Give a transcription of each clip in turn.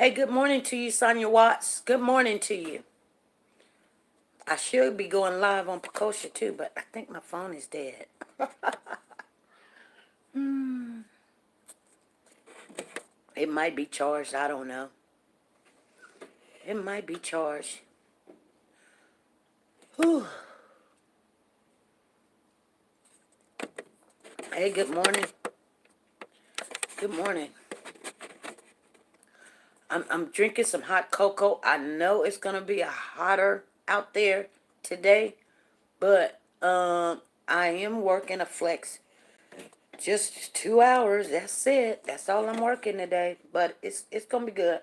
Hey, good morning to you, Sonia Watts. Good morning to you. I should be going live on Picosha too, but I think my phone is dead. It might be charged. I don't know. It might be charged. Whew. Hey, good morning. Good morning. I'm drinking some hot cocoa. I know it's gonna be a hotter out there today, but I am working a flex. Just 2 hours. That's it. That's all I'm working today. But it's gonna be good.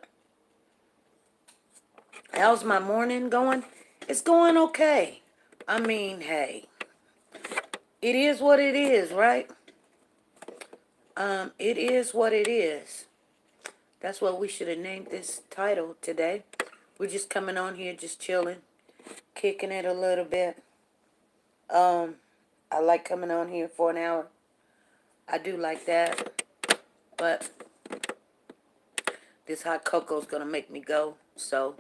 How's my morning going? It's going okay. I mean, hey, it is what it is, right? It is what it is. That's what we should have named this title today. We're just coming on here, just chilling, kicking it a little bit. I like coming on here for an hour. I do like that. But this hot cocoa is gonna make me go. So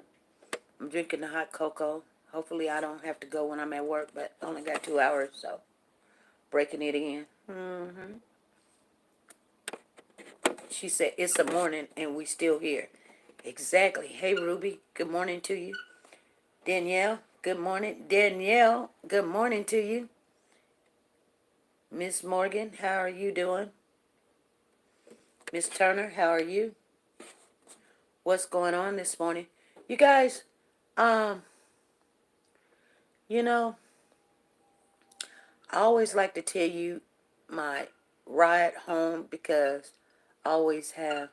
I'm drinking the hot cocoa. Hopefully I don't have to go when I'm at work, but I only got 2 hours, so breaking it in. She said, it's the morning and we still here. Exactly. Hey, Ruby. Good morning to you. Danielle. Good morning. Danielle. Good morning to you. Miss Morgan. How are you doing? Miss Turner. How are you? What's going on this morning? You guys, um, you know, I always like to tell you my ride home because I always have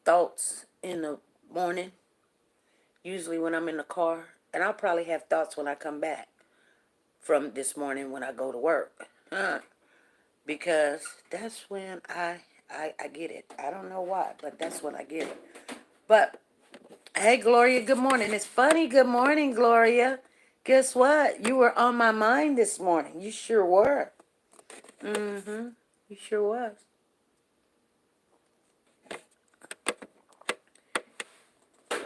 thoughts in the morning, usually when I'm in the car, and I'll probably have thoughts when I come back from this morning when I go to work. Because that's when I get it. I don't know why, but that's when I get it. But hey, Gloria, good morning. It's funny. Good morning, Gloria. Guess what? You were on my mind this morning. You sure were. You sure was.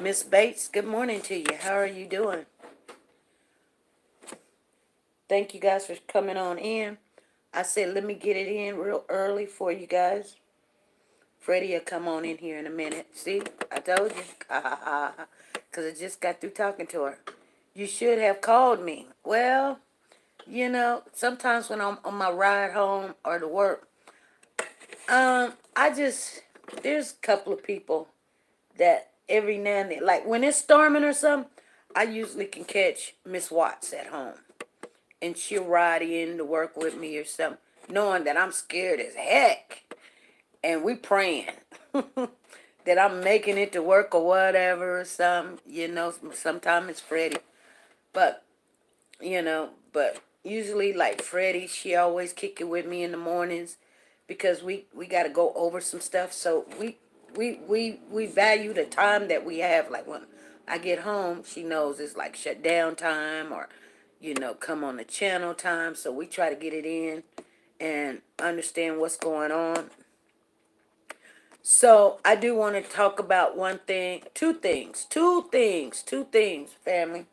Miss Bates, good morning to you. How are you doing? Thank you guys for coming on in. I said, let me get it in real early for you guys. Freddie will come on in here in a minute. See, I told you. Because I just got through talking to her. You should have called me. Well, sometimes when I'm on my ride home or to work, there's a couple of people that every now and then, like when it's storming or something, I usually can catch Miss Watts at home. And she'll ride in to work with me or something, knowing that I'm scared as heck. And we praying that I'm making it to work or whatever or something. Sometimes it's Freddie. But, but usually like Freddie, she always kick it with me in the mornings because we got to go over some stuff. So we value the time that we have. Like when I get home, she knows it's like shut down time or, come on the channel time. So we try to get it in and understand what's going on. So I do want to talk about two things, family.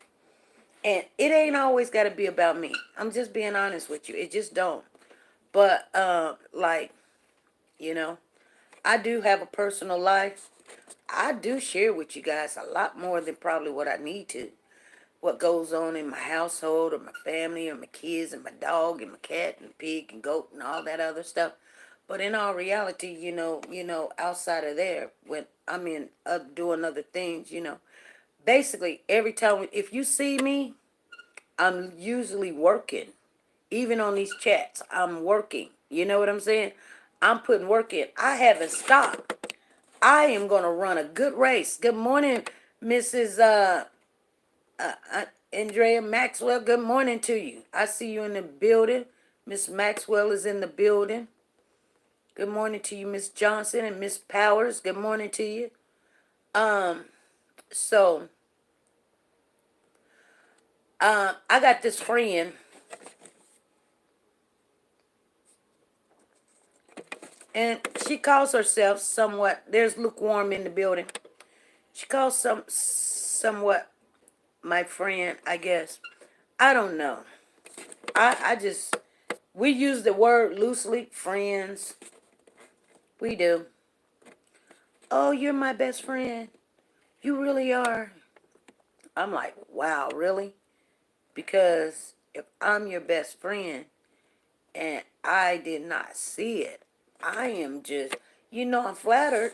And it ain't always got to be about me. I'm just being honest with you. It just don't. But you know, I do have a personal life. I do share with you guys a lot more than probably what I need to. What goes on in my household or my family or my kids and my dog and my cat and pig and goat and all that other stuff. But in all reality, outside of there, when I'm in doing other things, basically every time if you see me, I'm usually working. Even on these chats, I'm working. You know what I'm saying? I'm putting work in. I haven't stopped. I am gonna run a good race. Good morning, Mrs. Andrea Maxwell. Good morning to you. I see you in the building. Miss Maxwell is in the building. Good morning to you, Miss Johnson and Miss Powers. Good morning to you. So, I got this friend, and she calls herself somewhat. There's lukewarm in the building. call somewhat my friend, I guess. I don't know. I just, we use the word loosely, friends. We do. Oh, you're my best friend. You really are. I'm like, wow, really? Because if I'm your best friend and I did not see it, I am just, I'm flattered,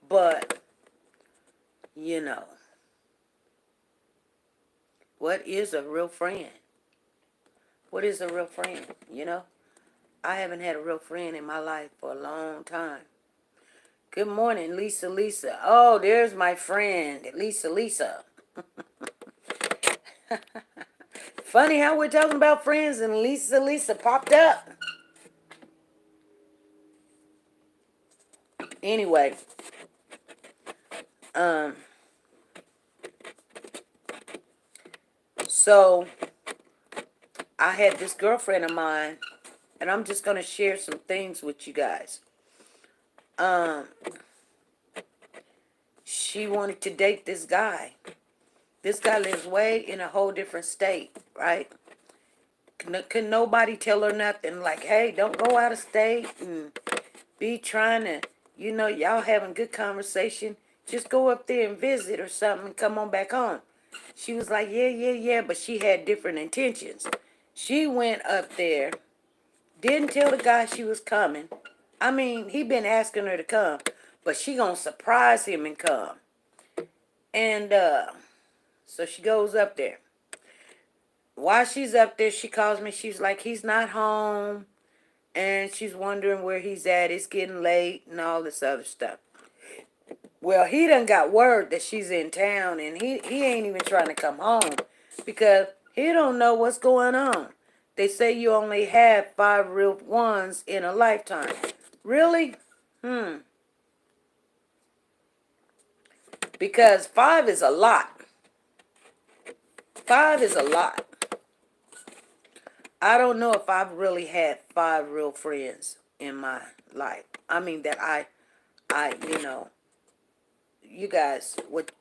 but, you know, what is a real friend? What is a real friend? I haven't had a real friend in my life for a long time. Good morning, Lisa. Oh, there's my friend, Lisa. Funny how we're talking about friends and Lisa popped up. Anyway, so I had this girlfriend of mine, and I'm just gonna share some things with you guys. She wanted to date this guy. This guy lives way in a whole different state, right? Could nobody tell her nothing like, hey, don't go out of state and be trying to, y'all having good conversation. Just go up there and visit or something and come on back home. She was like, yeah, but she had different intentions. She went up there, didn't tell the guy she was coming. I mean, he been asking her to come, but she gonna surprise him and come. And so she goes up there. While she's up there, she calls me. She's like, he's not home. And she's wondering where he's at. It's getting late and all this other stuff. Well, he done got word that she's in town, and he ain't even trying to come home because he don't know what's going on. They say you only have 5 real ones in a lifetime. Really? Because 5 is a lot. 5 is a lot. I don't know if I've really had 5 real friends in my life. I mean that you guys would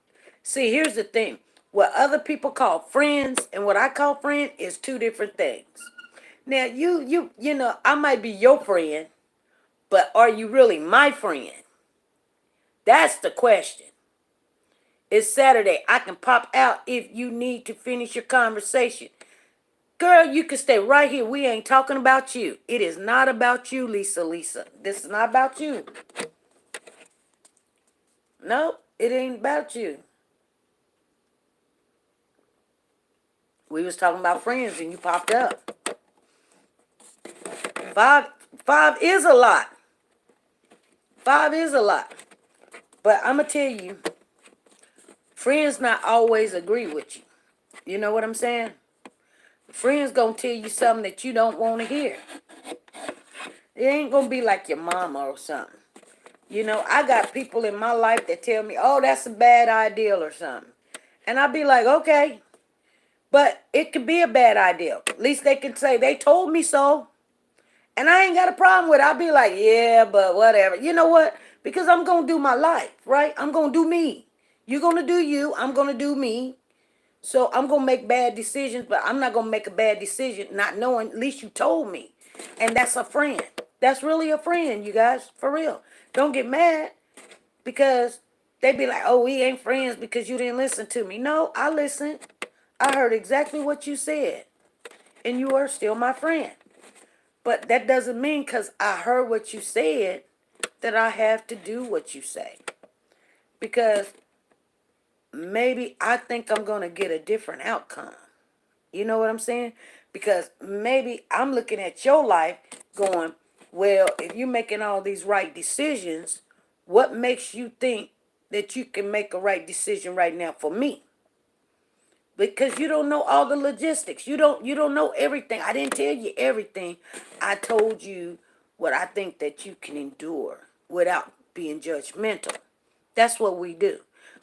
see. Here's the thing: what other people call friends and what I call friend is 2 different things. Now, I might be your friend, but are you really my friend? That's the question. It's Saturday. I can pop out if you need to finish your conversation. Girl, you can stay right here. We ain't talking about you. It is not about you, Lisa. This is not about you. No, it ain't about you. We was talking about friends and you popped up. 5 is a lot. 5 is a lot. But I'm going to tell you, friends not always agree with you. You know what I'm saying? Friends going to tell you something that you don't want to hear. It ain't going to be like your mama or something. I got people in my life that tell me, oh, that's a bad idea or something. And I'll be like, okay. But it could be a bad idea. At least they can say, they told me so. And I ain't got a problem with it. I'll be like, yeah, but whatever. You know what? Because I'm going to do my life, right? I'm going to do me. You're going to do you. I'm going to do me. So I'm going to make bad decisions, but I'm not going to make a bad decision not knowing. At least you told me. And that's a friend. That's really a friend, you guys. For real. Don't get mad because they be like, oh, we ain't friends because you didn't listen to me. No, I listened. I heard exactly what you said. And you are still my friend. But that doesn't mean because I heard what you said that I have to do what you say. Because maybe I think I'm going to get a different outcome. You know what I'm saying? Because maybe I'm looking at your life going, well, if you're making all these right decisions, what makes you think that you can make a right decision right now for me? Because you don't know all the logistics. You don't know everything. I didn't tell you everything. I told you what I think that you can endure without being judgmental. That's what we do.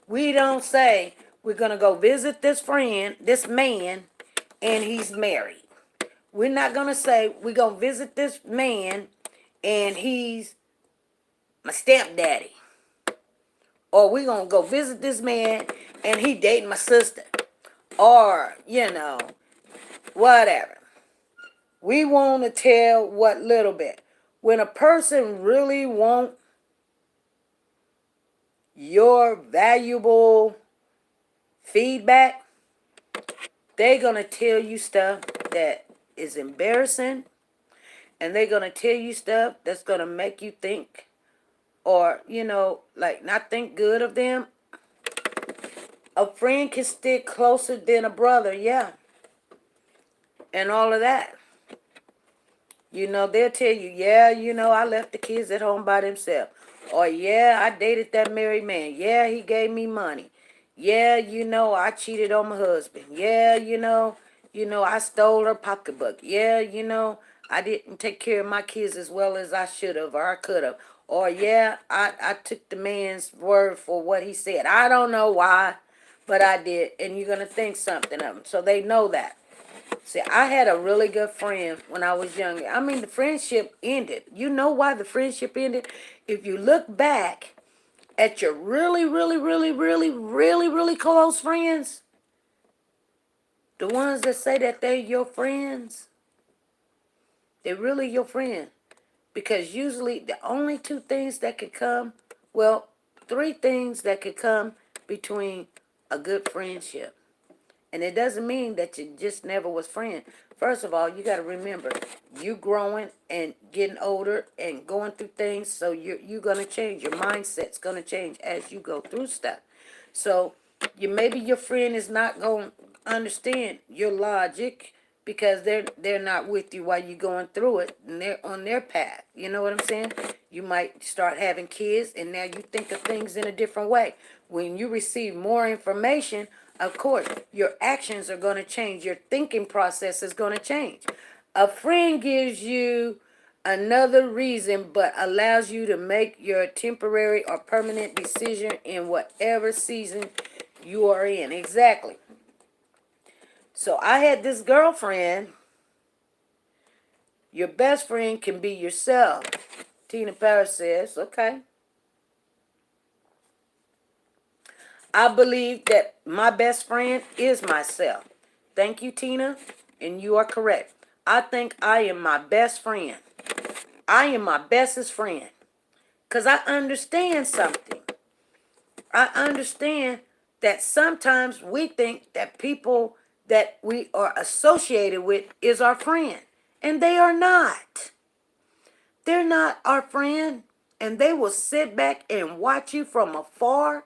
We don't say we're going to go visit this friend, this man, and he's married. We're not going to say we're going to visit this man and he's my stepdaddy. or we gonna go visit this man and he dating my sister, or whatever. We want to tell what little bit. When a person really want your valuable feedback, they're gonna tell you stuff that is embarrassing, and they're gonna tell you stuff that's gonna make you think, or like not think good of them. A friend can stick closer than a brother, yeah, and all of that. They'll tell you, yeah, I left the kids at home by themselves. Or, yeah, I dated that married man. Yeah, he gave me money. Yeah, I cheated on my husband. Yeah, I stole her pocketbook. Yeah, I didn't take care of my kids as well as I should have or I could have. Or, yeah, I took the man's word for what he said. I don't know why, but I did. And you're going to think something of them. So they know that. See, I had a really good friend when I was younger. I mean, the friendship ended. You know why the friendship ended? If you look back at your really, really, really, really, really, really close friends, the ones that say that they're your friends, they're really your friend. Because usually the only two things that could come, well, three things that could come between a good friendship. And it doesn't mean that you just never was friends. First of all, you got to remember, you growing and getting older and going through things, so you're going to change. Your mindset's going to change as you go through stuff. So maybe your friend is not going to understand your logic because they're not with you while you're going through it, and they're on their path. You know what I'm saying? You might start having kids, and now you think of things in a different way. When you receive more information, of course, your actions are going to change. Your thinking process is going to change. A friend gives you another reason, but allows you to make your temporary or permanent decision in whatever season you are in. Exactly. So I had this girlfriend. Your best friend can be yourself. Tina Paris says, okay. I believe that my best friend is myself. Thank you, Tina, and you are correct. I think I am my best friend. I am my bestest friend because I understand something. I understand that sometimes we think that people that we are associated with is our friend, and they are not. They're not our friend, and they will sit back and watch you from afar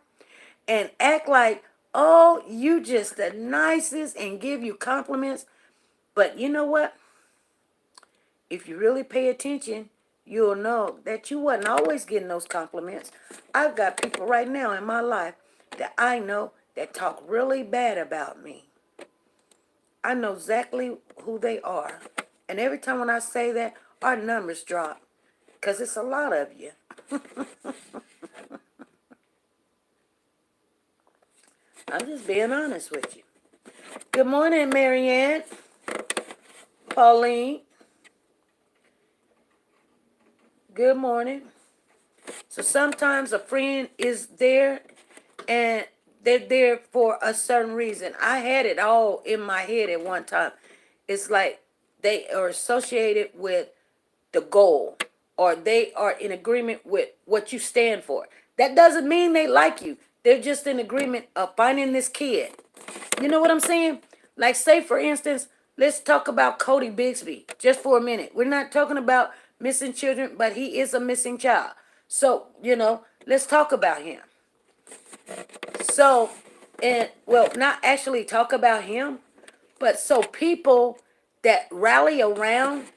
and act like, oh, you just the nicest and give you compliments. But you know what? If you really pay attention, you'll know that you wasn't always getting those compliments. I've got people right now in my life that I know that talk really bad about me. I know exactly who they are. And every time when I say that, our numbers drop. Because it's a lot of you. I'm just being honest with you. Good morning, Marianne. Pauline. Good morning. So sometimes a friend is there and they're there for a certain reason. I had it all in my head at one time. It's like they are associated with the goal, or they are in agreement with what you stand for. That doesn't mean they like you. They're just in agreement of finding this kid. You know what I'm saying? Like, say, for instance, let's talk about Cody Bigsby just for a minute. We're not talking about missing children, but he is a missing child. So, let's talk about him. So, and well, not actually talk about him, but so people that rally around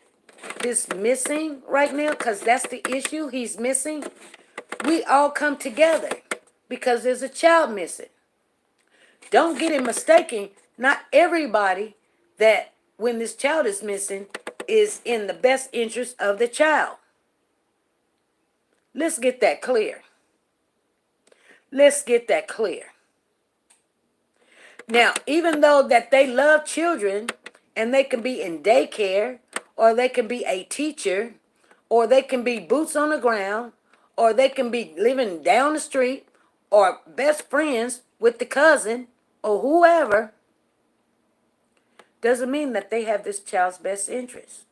this missing right now, because that's the issue, he's missing, we all come together because there's a child missing. Don't get it mistaken. Not everybody that when this child is missing is in the best interest of the child. Let's get that clear. Let's get that clear. Now, even though that they love children and they can be in daycare, or they can be a teacher, or they can be boots on the ground, or they can be living down the street, or best friends with the cousin or whoever, doesn't mean that they have this child's best interest.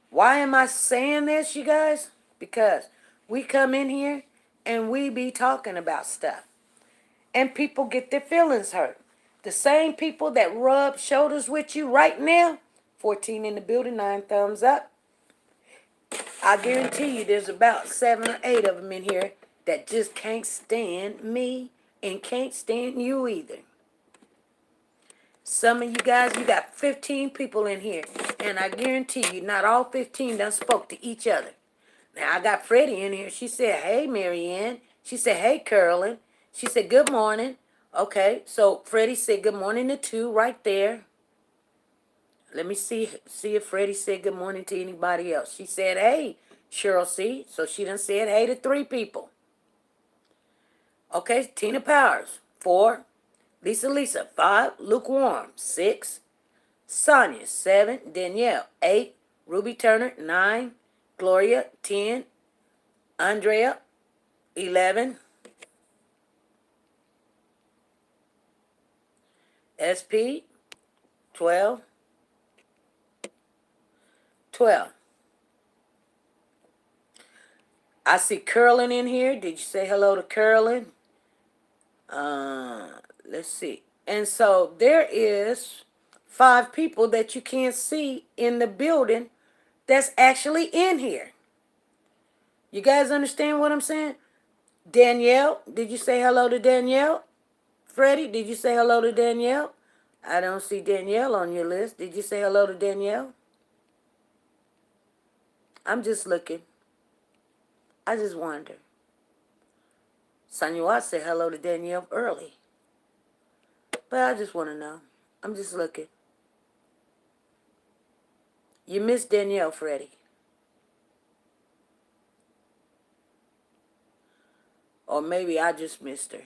Why am I saying this, you guys? Because we come in here and we be talking about stuff. And people get their feelings hurt. The same people that rub shoulders with you right now, 14 in the building, 9 thumbs up. I guarantee you there's about 7 or 8 of them in here that just can't stand me and can't stand you either. Some of you guys, you got 15 people in here, and I guarantee you not all 15 done spoke to each other. Now, I got Freddie in here. She said, hey, Marianne. She said, hey, Carolyn. She said, good morning. Okay, so Freddie said good morning to 2 right there. Let me see if Freddie said good morning to anybody else. She said, hey, Cheryl C. So she done said hey to 3 people. Okay, Tina Powers, 4. Lisa, 5. Lukewarm, 6. Sonia, 7. Danielle, 8. Ruby Turner, 9. Gloria, 10. Andrea, 11. SP, 12. 12. I see Carolyn in here. Did you say hello to Carolyn? Let's see. And so there is 5 people that you can't see in the building that's actually in here. You guys understand what I'm saying? Danielle, did you say hello to Danielle? Freddie, did you say hello to Danielle? I don't see Danielle on your list. Did you say hello to Danielle? I'm just looking. I just wonder. Sonia Watts said hello to Danielle early. But I just want to know. I'm just looking. You missed Danielle, Freddie. Or maybe I just missed her.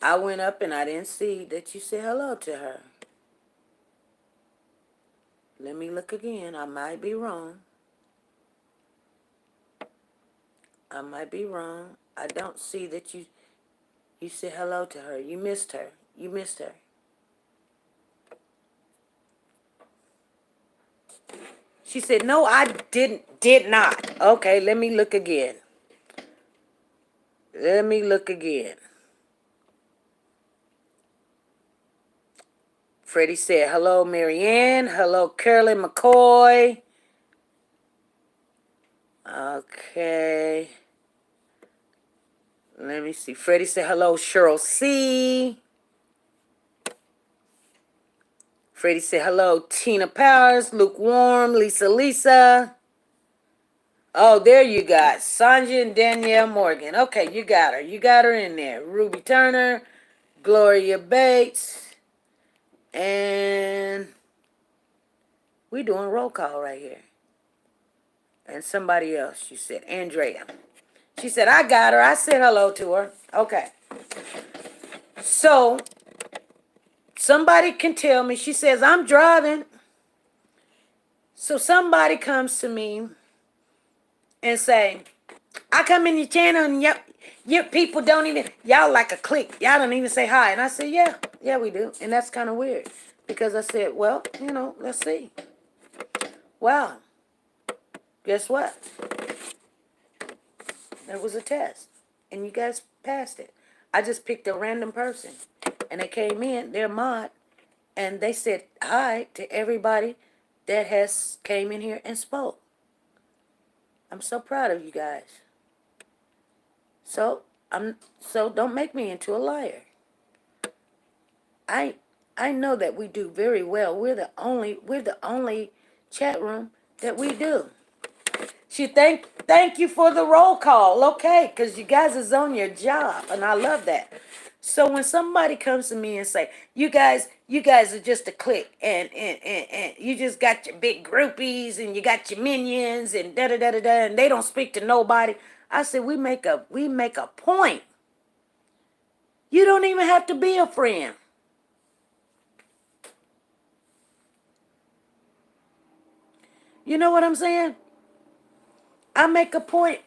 I went up and I didn't see that you said hello to her. Let me look again. I might be wrong. I don't see that you said hello to her. You missed her. She said, no, I did not. Okay, let me look again. Freddie said, hello, Marianne. Hello, Carolyn McCoy. Okay. Let me see. Freddie said, hello, Cheryl C. Freddie said, hello, Tina Powers, Lukewarm, Lisa. Oh, there you got Sanja and Danielle Morgan. Okay, you got her. You got her in there. Ruby Turner, Gloria Bates, and we doing roll call right here. And somebody else, she said, Andrea. She said, I got her. I said hello to her. Okay. So, somebody can tell me, she says, I'm driving. So somebody comes to me and say, I come in your channel and your people don't even, y'all like a clique. Y'all don't even say hi. And I said, yeah, we do. And that's kind of weird. Because I said, well, let's see. Wow. Guess what? There was a test. And you guys passed it. I just picked a random person. And they came in, they're mod. And they said hi to everybody that has came in here and spoke. I'm so proud of you guys. So don't make me into a liar. I know that we do very well. We're the only chat room that we do. She thank you for the roll call. Okay, because you guys is on your job, and I love that. So when somebody comes to me and say, you guys are just a clique, and you just got your big groupies and you got your minions and and they don't speak to nobody. I said we make a point. You don't even have to be a friend. You know what I'm saying? I make a point.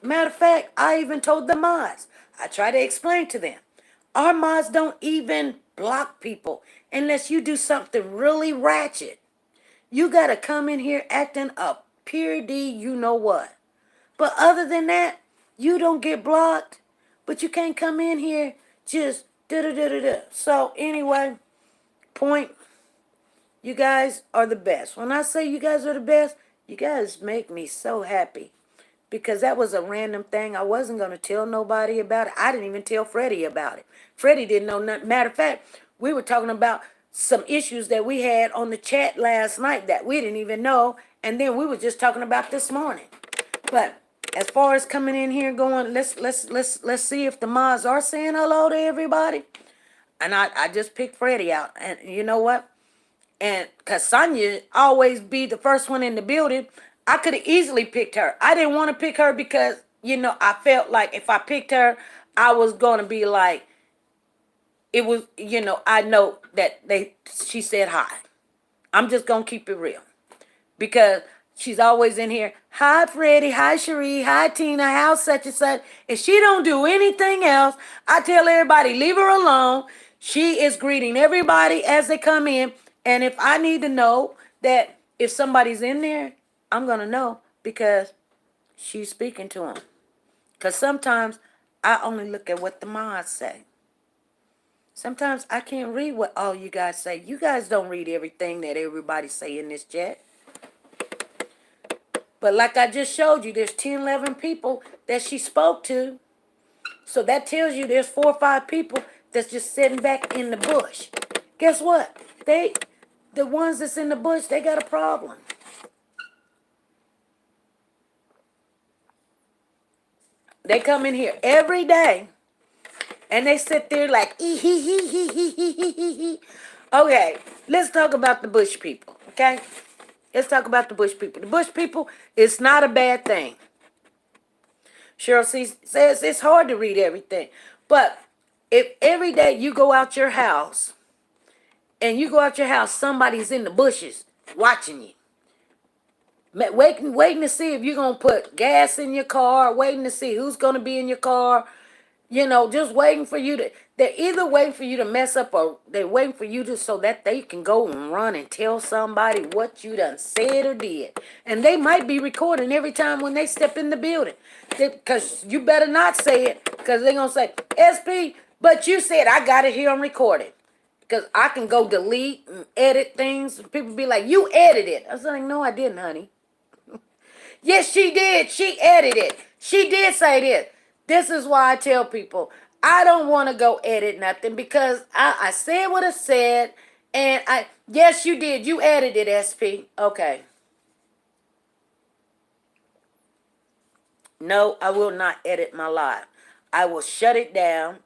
Matter of fact, I even told the mods. I try to explain to them. Our mods don't even block people unless you do something really ratchet. You got to come in here acting a pure D you know what. But other than that, you don't get blocked. But you can't come in here just da-da-da-da-da. So anyway, point, you guys are the best. When I say you guys are the best, you guys make me so happy. Because that was a random thing. I wasn't going to tell nobody about it. I didn't even tell Freddie about it. Freddie didn't know nothing. Matter of fact, we were talking about some issues that we had on the chat last night that we didn't even know. And then we were just talking about this morning. But as far as coming in here going, let's see if the mods are saying hello to everybody. And I just picked Freddie out. And you know what? And because Sonya always be the first one in the building, I could have easily picked her. I didn't want to pick her because, I felt like if I picked her, I was going to be like, it was, I know that she said hi. I'm just going to keep it real. Because she's always in here. Hi, Freddie. Hi, Cherie. Hi, Tina. How's such and such? If she don't do anything else, I tell everybody, leave her alone. She is greeting everybody as they come in. And if I need to know that if somebody's in there, I'm going to know because she's speaking to them. Because sometimes I only look at what the mods say. Sometimes I can't read what all you guys say. You guys don't read everything that everybody say in this chat. But like I just showed you, there's 10, 11 people that she spoke to. So that tells you there's 4 or 5 people that's just sitting back in the bush. Guess what? The ones that's in the bush, they got a problem. They come in here every day and they sit there like, Okay, let's talk about the bush people, okay? Let's talk about the bush people. The bush people, it's not a bad thing. Cheryl C says it's hard to read everything. But if every day you go out your house, somebody's in the bushes watching you. Waiting to see if you're going to put gas in your car, waiting to see who's going to be in your car, just waiting for you to, they're either waiting for you to mess up or they're waiting for you to, so that they can go and run and tell somebody what you done said or did. And they might be recording every time when they step in the building. Because you better not say it, because they're going to say, SP, but you said I got it here on recording. Because I can go delete and edit things. People be like, you edited. I was like, no, I didn't, honey. Yes, she did. She edited. She did say this. This is why I tell people, I don't want to go edit nothing because I said what I said. And yes, you did. You edited, SP. Okay. No, I will not edit my live. I will shut it down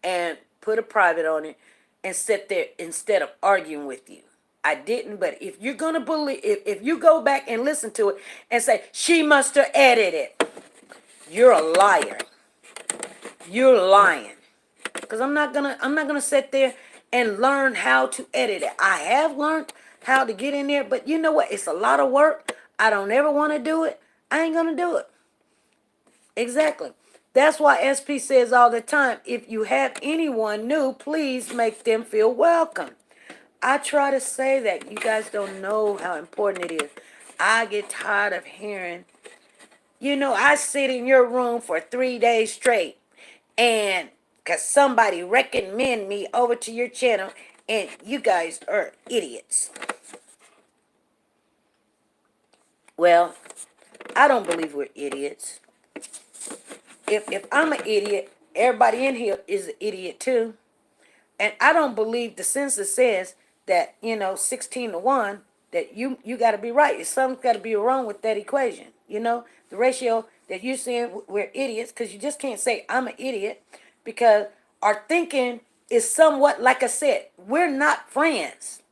and put a private on it and sit there instead of arguing with you. I didn't, but if you're going to believe, if you go back and listen to it and say, she must have edited, you're a liar. You're lying. Because I'm not gonna sit there and learn how to edit it. I have learned how to get in there, but you know what? It's a lot of work. I don't ever want to do it. I ain't gonna do it. Exactly. That's why SP says all the time, if you have anyone new, please make them feel welcome. I try to say that. You guys don't know how important it is. I get tired of hearing, I sit in your room for 3 days straight and because somebody recommend me over to your channel and you guys are idiots. Well, I don't believe we're idiots. If I'm an idiot, everybody in here is an idiot too. And I don't believe the census says that, 16 to 1, that you got to be right. Something's got to be wrong with that equation. The ratio that you're saying we're idiots, because you just can't say I'm an idiot, because our thinking is somewhat, like I said, we're not friends.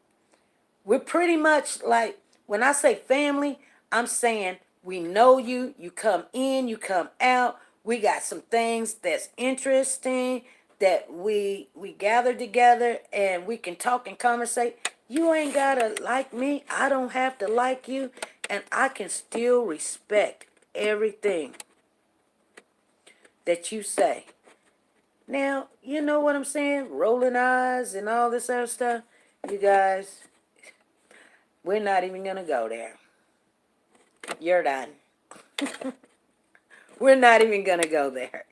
We're pretty much like, when I say family, I'm saying we know you, you come in, you come out. We got some things that's interesting that we gather together and we can talk and conversate. You ain't gotta like me. I don't have to like you. And I can still respect everything. that you say. Now, you know what I'm saying? Rolling eyes and all this other stuff. You guys, we're not even going to go there. You're done. We're not even going to go there.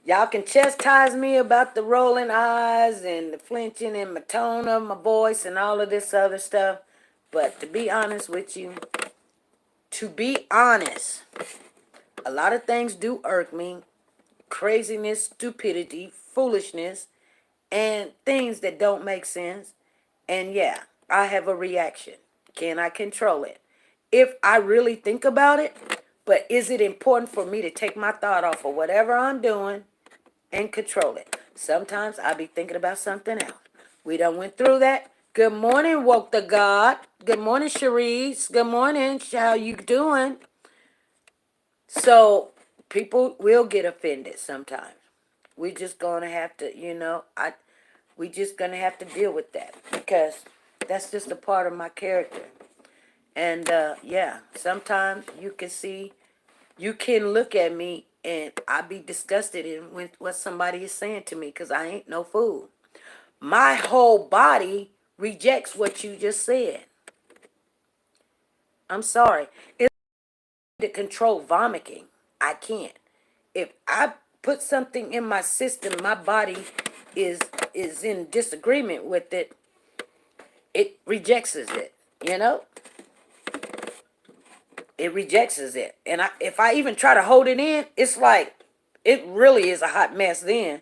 Y'all can chastise me about the rolling eyes and the flinching and my tone of my voice and all of this other stuff. But to be honest with you, a lot of things do irk me. Craziness, stupidity, foolishness, and things that don't make sense. And yeah, I have a reaction. Can I control it? If I really think about it, but is it important for me to take my thought off of whatever I'm doing and control it? Sometimes I be thinking about something else. We done went through that. Good morning, woke the God. Good morning, Cherise. Good morning. How you doing? So people will get offended sometimes. We just gonna have to, we just gonna have to deal with that because that's just a part of my character. And yeah, sometimes you can look at me and I be disgusted in what somebody is saying to me because I ain't no fool. My whole body rejects what you just said. I'm sorry. It's to control vomiting. I can't. If I put something in my system, my body is in disagreement with it. It rejects it. You know, it rejects it. And if I even try to hold it in, it's like it really is a hot mess. Then,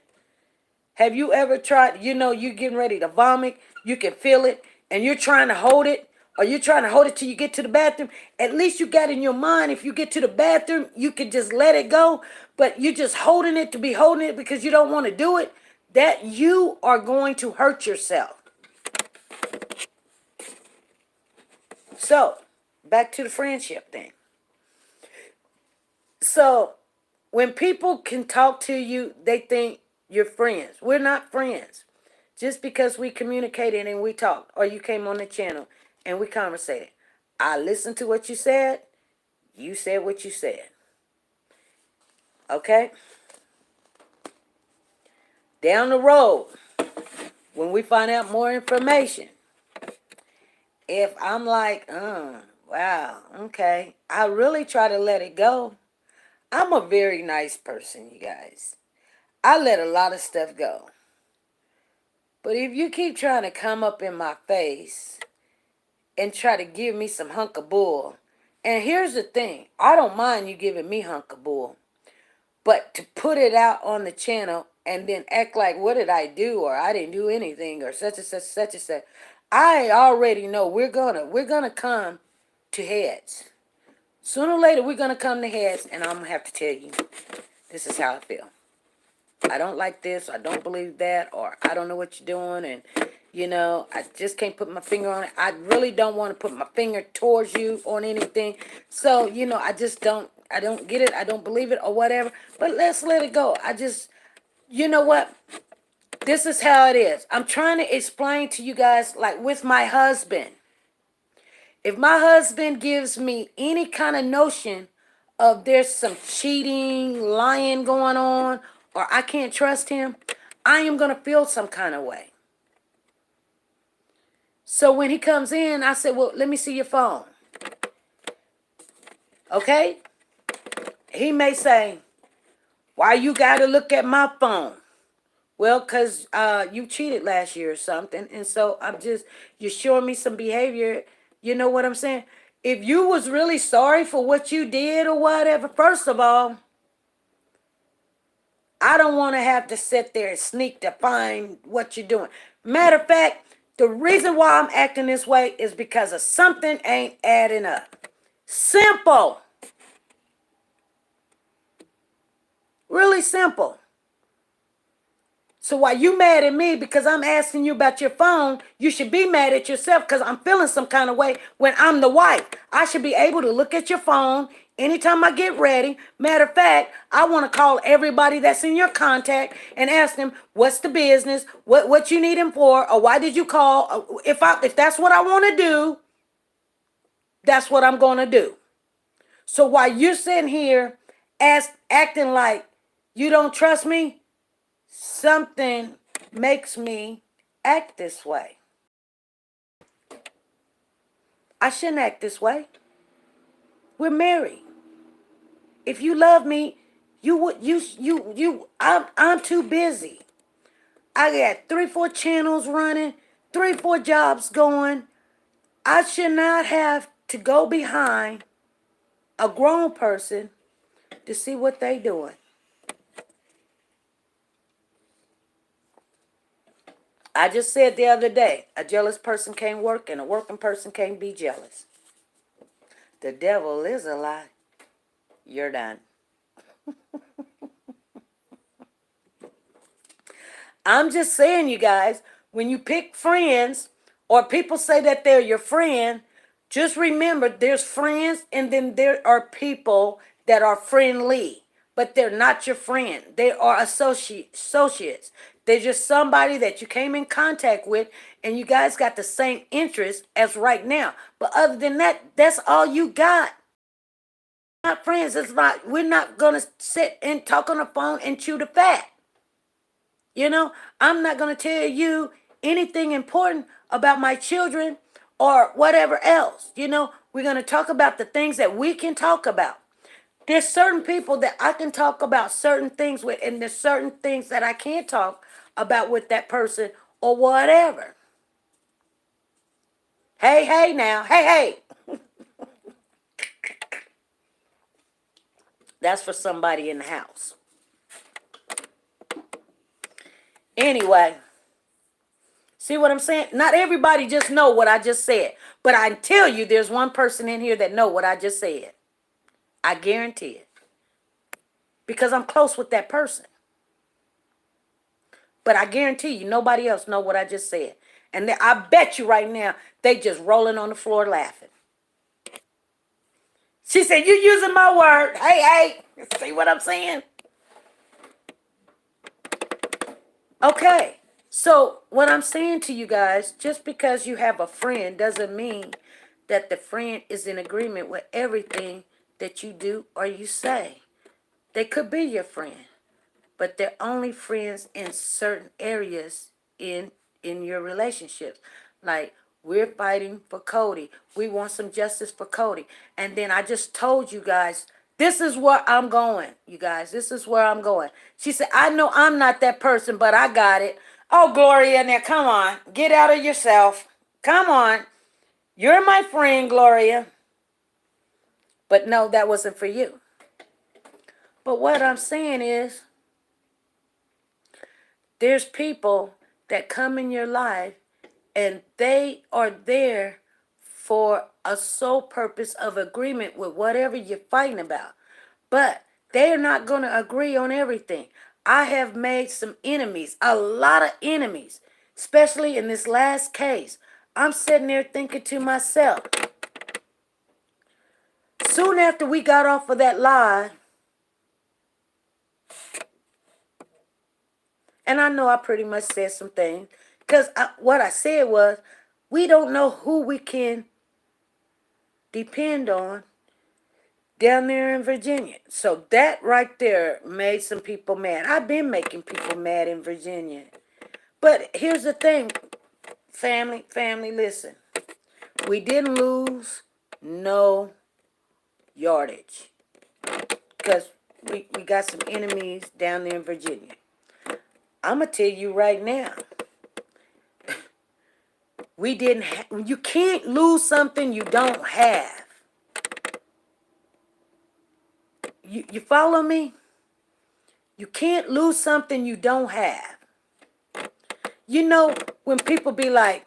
have you ever tried? You getting ready to vomit. You can feel it, and you're trying to hold it, or you're trying to hold it till you get to the bathroom. At least you got in your mind, if you get to the bathroom, you can just let it go. But you're just holding it to be holding it because you don't want to do it. That you are going to hurt yourself. So, back to the friendship thing. So, when people can talk to you, they think you're friends. We're not friends. Just because we communicated and we talked, or you came on the channel and we conversated. I listened to what you said. You said what you said. Okay? Down the road, when we find out more information, if I'm like, wow, okay, I really try to let it go. I'm a very nice person, you guys. I let a lot of stuff go. But if you keep trying to come up in my face and try to give me some hunk of bull, and here's the thing, I don't mind you giving me hunk of bull, but to put it out on the channel and then act like, what did I do, or I didn't do anything, or such and such, such and such, I already know we're gonna come to heads. Sooner or later, we're gonna come to heads, and I'm gonna have to tell you, this is how I feel. I don't like this, I don't believe that, or I don't know what you're doing, and I just can't put my finger on it. I really don't want to put my finger towards you on anything. So, I don't get it, I don't believe it, or whatever. But let's let it go. You know what? This is how it is. I'm trying to explain to you guys, like with my husband. If my husband gives me any kind of notion of there's some cheating, lying going on, or I can't trust him, I am going to feel some kind of way. So when he comes in, I said, well, let me see your phone. Okay? He may say, why you got to look at my phone? Well, because you cheated last year or something. And so you're showing me some behavior. You know what I'm saying? If you was really sorry for what you did or whatever, first of all, I don't want to have to sit there and sneak to find what you're doing. Matter of fact, the reason why I'm acting this way is because of something ain't adding up. Simple. Really simple. So while you mad at me because I'm asking you about your phone, you should be mad at yourself because I'm feeling some kind of way when I'm the wife. I should be able to look at your phone anytime I get ready. Matter of fact, I want to call everybody that's in your contact and ask them, what's the business, what you need him for, or why did you call? If that's what I want to do, that's what I'm going to do. So while you're sitting here acting like you don't trust me, something makes me act this way. I shouldn't act this way. We're married. If you love me, I'm too busy. I got 3-4 channels running, 3-4 jobs going. I should not have to go behind a grown person to see what they doing. I just said the other day, a jealous person can't work and a working person can't be jealous. The devil is a lie. You're done. I'm just saying, you guys, when you pick friends or people say that they're your friend, just remember there's friends and then there are people that are friendly, but they're not your friend. They are associates. They're just somebody that you came in contact with and you guys got the same interest as right now. But other than that, that's all you got. Not friends. It's not, we're not going to sit and talk on the phone and chew the fat. You know, I'm not going to tell you anything important about my children or whatever else. You know, we're going to talk about the things that we can talk about. There's certain people that I can talk about certain things with, and there's certain things that I can't talk about with that person or whatever. Hey now. Hey. That's for somebody in the house. Anyway, see what I'm saying? Not everybody just know what I just said. But I tell you, there's one person in here that know what I just said. I guarantee it. Because I'm close with that person. But I guarantee you, nobody else know what I just said. And I bet you right now, they just rolling on the floor laughing. She said, you using my word. Hey. See what I'm saying? Okay. So what I'm saying to you guys, just because you have a friend doesn't mean that the friend is in agreement with everything that you do or you say. They could be your friend, but they're only friends in certain areas in your relationships. Like, we're fighting for Cody. We want some justice for Cody. And then I just told you guys, this is where I'm going, you guys. This is where I'm going. She said, I know I'm not that person, but I got it. Oh, Gloria, now come on. Get out of yourself. Come on. You're my friend, Gloria. But no, that wasn't for you. But what I'm saying is, there's people that come in your life and they are there for a sole purpose of agreement with whatever you're fighting about. But they're not going to agree on everything. I have made some enemies, a lot of enemies, especially in this last case. I'm sitting there thinking to myself, soon after we got off of that lie, and I know I pretty much said some things, because what I said was, we don't know who we can depend on down there in Virginia. So that right there made some people mad. I've been making people mad in Virginia. But here's the thing, family, listen. We didn't lose no yardage because we got some enemies down there in Virginia. I'm going to tell you right now, we didn't you can't lose something you don't have. You follow me? You can't lose something you don't have. You know, when people be like,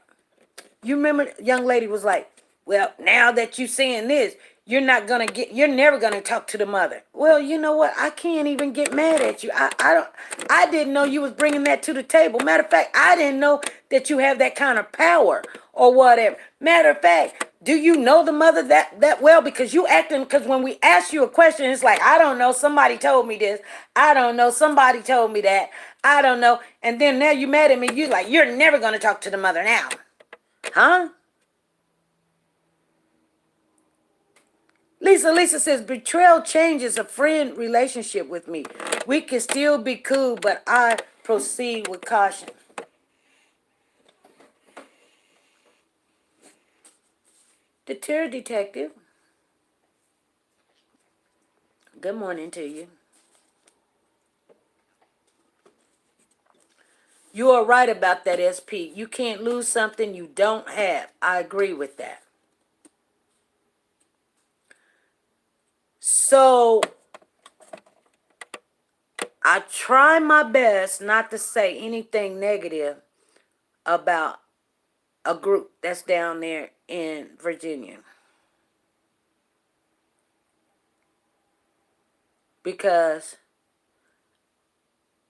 you remember young lady was like, well, now that you saying this, you're never gonna talk to the mother. Well, you know what? I can't even get mad at you. I didn't know you was bringing that to the table. Matter of fact, I didn't know that you have that kind of power or whatever. Matter of fact, do you know the mother that well? Because you acting, because when we ask you a question, it's like, I don't know. Somebody told me this. I don't know. Somebody told me that. I don't know. And then now you mad at me. You like, you're never gonna talk to the mother now. Huh? Lisa, Lisa says, betrayal changes a friend relationship with me. We can still be cool, but I proceed with caution. The Terror Detective. Good morning to you. You are right about that, SP. You can't lose something you don't have. I agree with that. So, I try my best not to say anything negative about a group that's down there in Virginia. Because,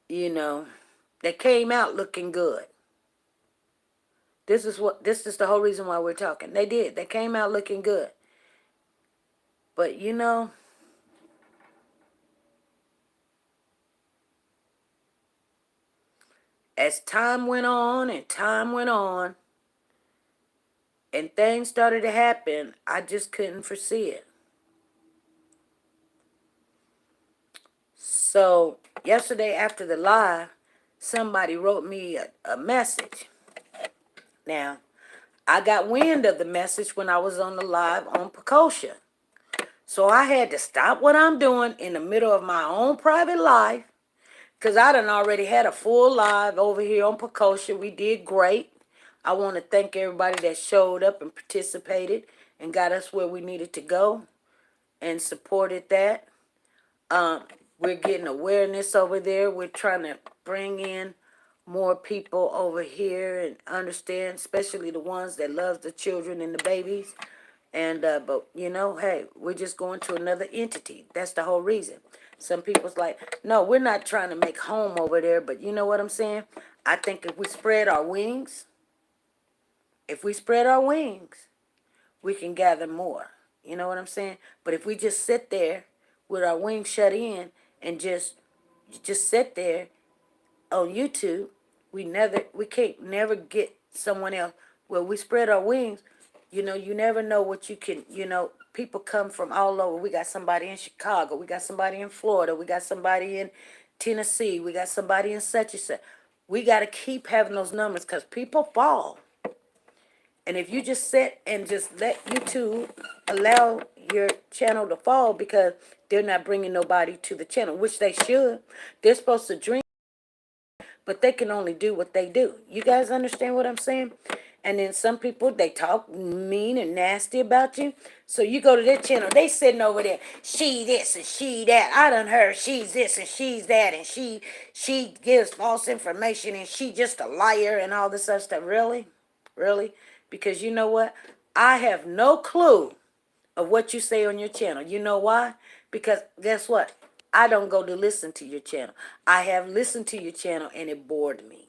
they came out looking good. This is the whole reason why we're talking. They did. They came out looking good. But as time went on and things started to happen, I just couldn't foresee it. So yesterday after the live, somebody wrote me a message. Now, I got wind of the message when I was on the live on Pecosha. So I had to stop what I'm doing in the middle of my own private life, because I done already had a full live over here on Pecosha. We did great. I want to thank everybody that showed up and participated and got us where we needed to go and supported that. We're getting awareness over there. We're trying to bring in more people over here and understand, especially the ones that love the children and the babies. And but hey, we're just going to another entity. That's the whole reason. Some people's like, no, we're not trying to make home over there. But you know what I'm saying? I think if we spread our wings, we can gather more. You know what I'm saying? But if we just sit there with our wings shut in and just sit there on YouTube, we can't never get someone else. Well, we spread our wings. You never know what you can. People come from all over. We got somebody in Chicago. We got somebody in Florida. We got somebody in Tennessee. We got somebody in such and such. We got to keep having those numbers because people fall. And if you just sit and just let YouTube allow your channel to fall because they're not bringing nobody to the channel, which they should. They're supposed to dream, but they can only do what they do. You guys understand what I'm saying? And then some people, they talk mean and nasty about you. So you go to their channel, they sitting over there, she this and she that. I done heard she's this and she's that, and she gives false information and she just a liar and all this other stuff. Really? Really? Because you know what? I have no clue of what you say on your channel. You know why? Because guess what? I don't go to listen to your channel. I have listened to your channel and it bored me.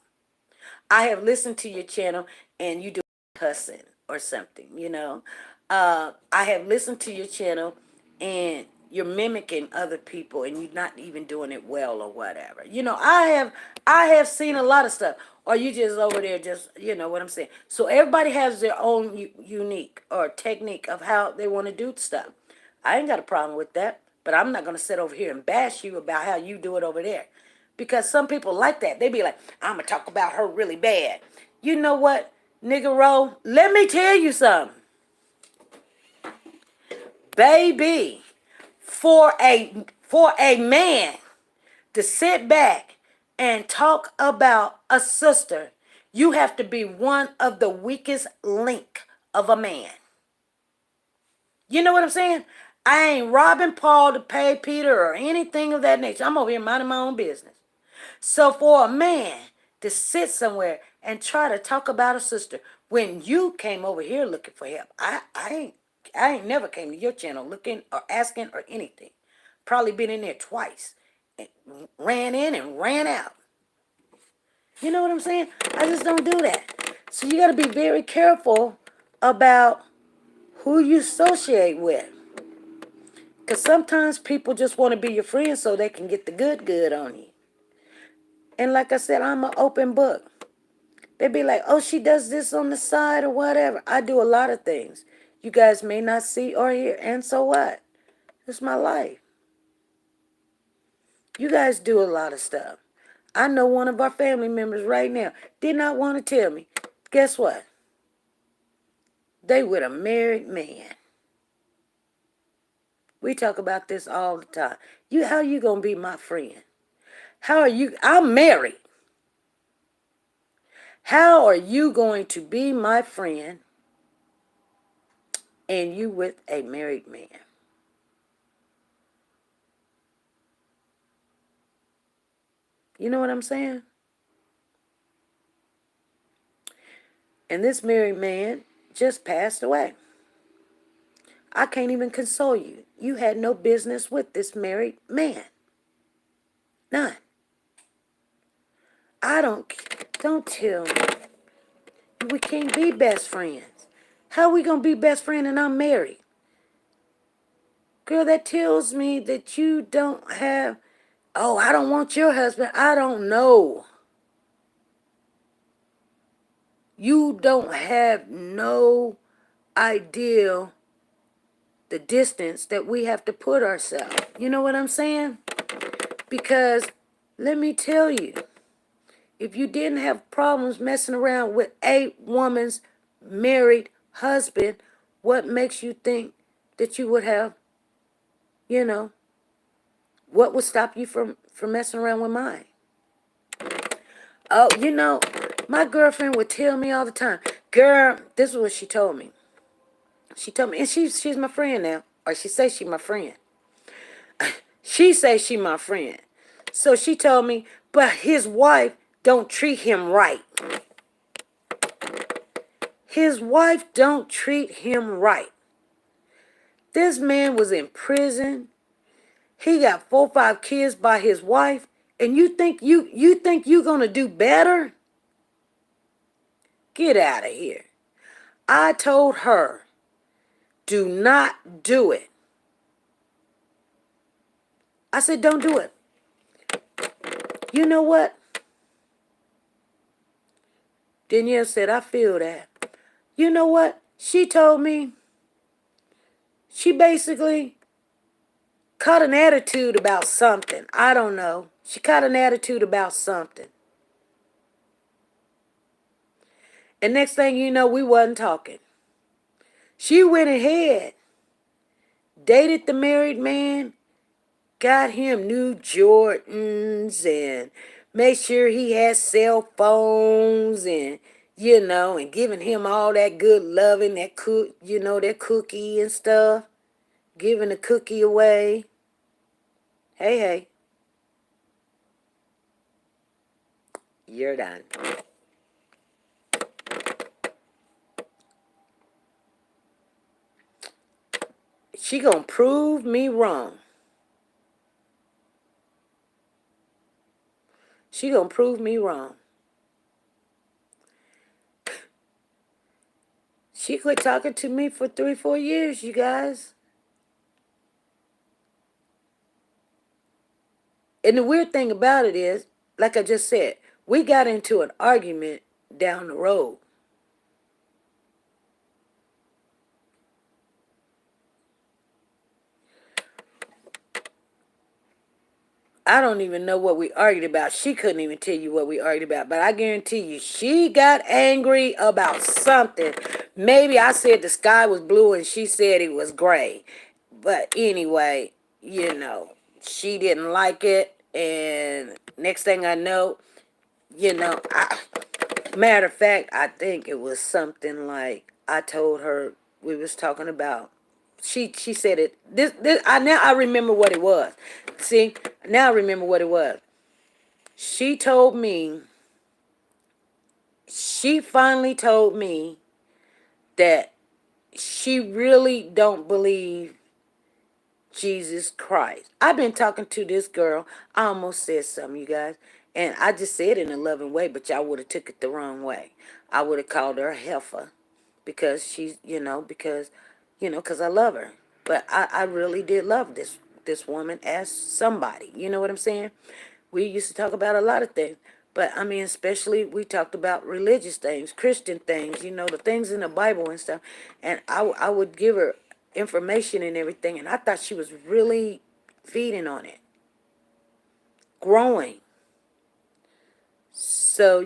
I have listened to your channel and you do cussing or something. I have listened to your channel and you're mimicking other people and you're not even doing it well or whatever. I have seen a lot of stuff. Or you just over there just, what I'm saying. So everybody has their own unique or technique of how they want to do stuff. I ain't got a problem with that. But I'm not going to sit over here and bash you about how you do it over there. Because some people like that. They be like, I'm going to talk about her really bad. You know what, nigga roll? Let me tell you something. Baby, for a man to sit back and talk about a sister, you have to be one of the weakest link of a man. You know what I'm saying? I ain't robbing Paul to pay Peter or anything of that nature. I'm over here minding my own business. So for a man to sit somewhere and try to talk about a sister when you came over here looking for help, I ain't never came to your channel looking or asking or anything. Probably been in there twice. Ran in and ran out. You know what I'm saying? I just don't do that. So you got to be very careful about who you associate with. Because sometimes people just want to be your friend so they can get the good on you. And like I said, I'm an open book. They be like, oh, she does this on the side or whatever. I do a lot of things you guys may not see or hear. And so what? It's my life. You guys do a lot of stuff. I know one of our family members right now did not want to tell me. Guess what? They with a married man. We talk about this all the time. How you gonna be my friend? How are you? I'm married. How are you going to be my friend and you with a married man? You know what I'm saying? And this married man just passed away. I can't even console you. You had no business with this married man. None. Don't tell me we can't be best friends. How are we going to be best friends and I'm married? Girl, that tells me that you don't have, oh, I don't want your husband. I don't know. You don't have no idea the distance that we have to put ourselves. You know what I'm saying? Because let me tell you, if you didn't have problems messing around with a woman's married husband, what makes you think that you would have, you know, what would stop you from messing around with mine? Oh, my girlfriend would tell me all the time, girl, this is what she told me. She told me, and she's my friend now, or she says she's my friend. She says she my friend. So she told me, but his wife don't treat him right. His wife don't treat him right. This man was in prison. He got 4 or 5 kids by his wife, and you think you gonna do better? Get out of here. I told her, do not do it. I said, don't do it. You know what? Danielle said, I feel that. You know what? She told me she basically caught an attitude about something. I don't know. She caught an attitude about something. And next thing you know, we wasn't talking. She went ahead, dated the married man, got him new Jordans, and made sure he had cell phones, and and giving him all that good loving, that that cookie and stuff, giving the cookie away. Hey, you're done. She gonna prove me wrong. She gonna prove me wrong. She quit talking to me for 3, 4 years, you guys. And the weird thing about it is, like I just said, we got into an argument down the road. I don't even know what we argued about. She couldn't even tell you what we argued about. But I guarantee you, she got angry about something. Maybe I said the sky was blue and she said it was gray. But anyway, she didn't like it. And next thing I know, matter of fact, I think it was something like I told her we was talking about. She said it. Now I remember what it was. See, now I remember what it was. She told me. She finally told me that she really don't believe Jesus Christ. I've been talking to this girl. I almost said something, you guys. And I just said it in a loving way, but y'all would have took it the wrong way. I would have called her a heifer because she's, because I love her. But I really did love this woman as somebody. You know what I'm saying? We used to talk about a lot of things. But, I mean, especially we talked about religious things, Christian things, the things in the Bible and stuff. And I would give her information and everything, and I thought she was really feeding on it, growing. So,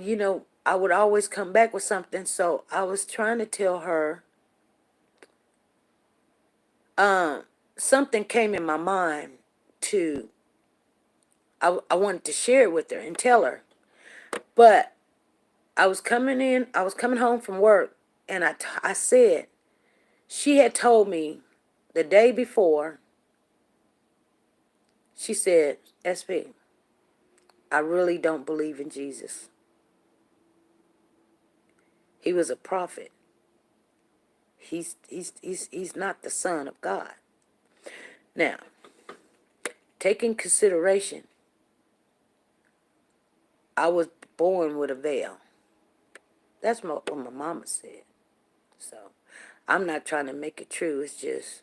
I would always come back with something. So I was trying to tell her, something came in my mind to, I wanted to share it with her and tell her. But I was coming home from work, and I said, she had told me the day before, she said, SP, I really don't believe in Jesus. He was a prophet. He's not the Son of God. Now, take in consideration, I was born with a veil. That's what my mama said. So, I'm not trying to make it true. It's just,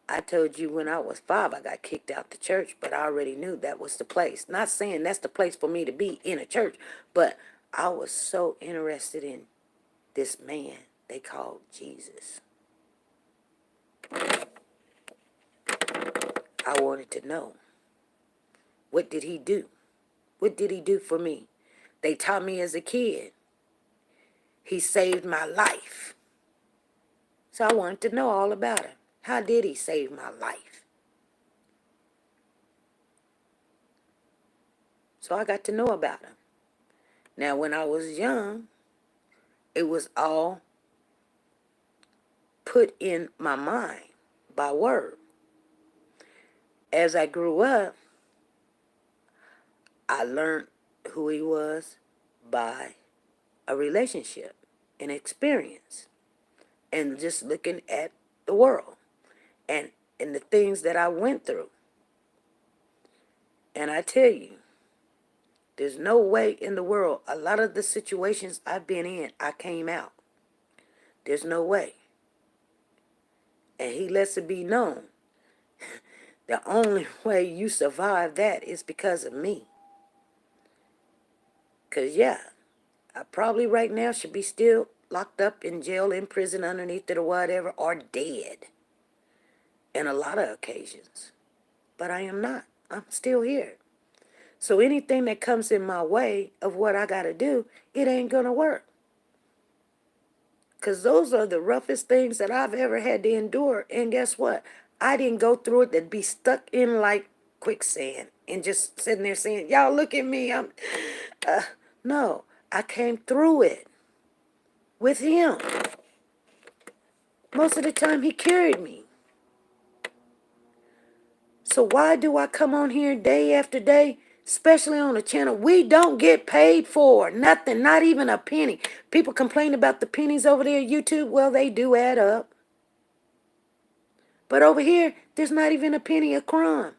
I told you when I was 5, I got kicked out the church, but I already knew that was the place. Not saying that's the place for me to be in a church, but I was so interested in this man they called Jesus. I wanted to know, what did he do? What did he do for me? They taught me as a kid, he saved my life. So I wanted to know all about him. How did he save my life? So I got to know about him. Now, when I was young, it was all put in my mind by word. As I grew up, I learned who he was by a relationship, an experience, and just looking at the world and the things that I went through. And I tell you, there's no way in the world, a lot of the situations I've been in, I came out. There's no way. And he lets it be known, the only way you survive that is because of me. Because, yeah, I probably right now should be still locked up in jail, in prison, underneath it or whatever, or dead in a lot of occasions. But I am not. I'm still here. So anything that comes in my way of what I got to do, it ain't going to work. Because those are the roughest things that I've ever had to endure. And guess what? I didn't go through it to be stuck in like quicksand and just sitting there saying, y'all look at me. No, I came through it with him. Most of the time he carried me. So why do I come on here day after day, especially on the channel? We don't get paid for nothing, not even a penny. People complain about the pennies over there at YouTube. Well, they do add up. But over here, there's not even a penny a crumb.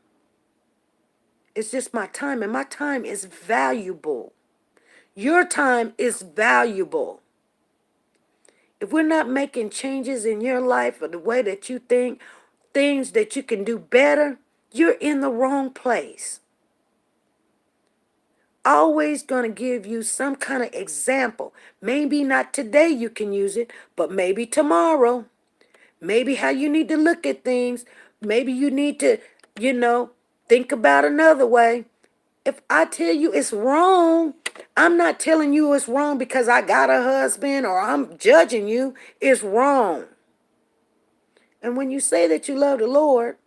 It's just my time, and my time is valuable. Your time is valuable. If we're not making changes in your life or the way that you think, things that you can do better, you're in the wrong place. Always going to give you some kind of example. Maybe not today you can use it, but maybe tomorrow. Maybe how you need to look at things. Maybe you need to, think about another way. If I tell you it's wrong, I'm not telling you it's wrong because I got a husband or I'm judging you. It's wrong. And when you say that you love the Lord,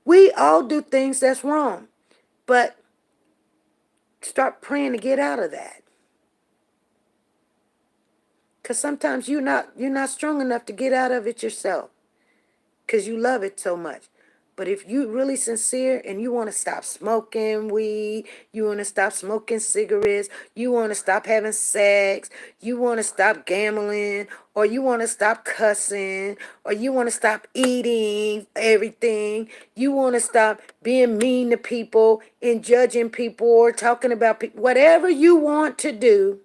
we all do things that's wrong. But start praying to get out of that. Because sometimes you're not strong enough to get out of it yourself. Because you love it so much. But if you really sincere and you want to stop smoking weed, you want to stop smoking cigarettes, you want to stop having sex, you want to stop gambling, or you want to stop cussing, or you want to stop eating everything, you want to stop being mean to people and judging people or talking about people, whatever you want to do,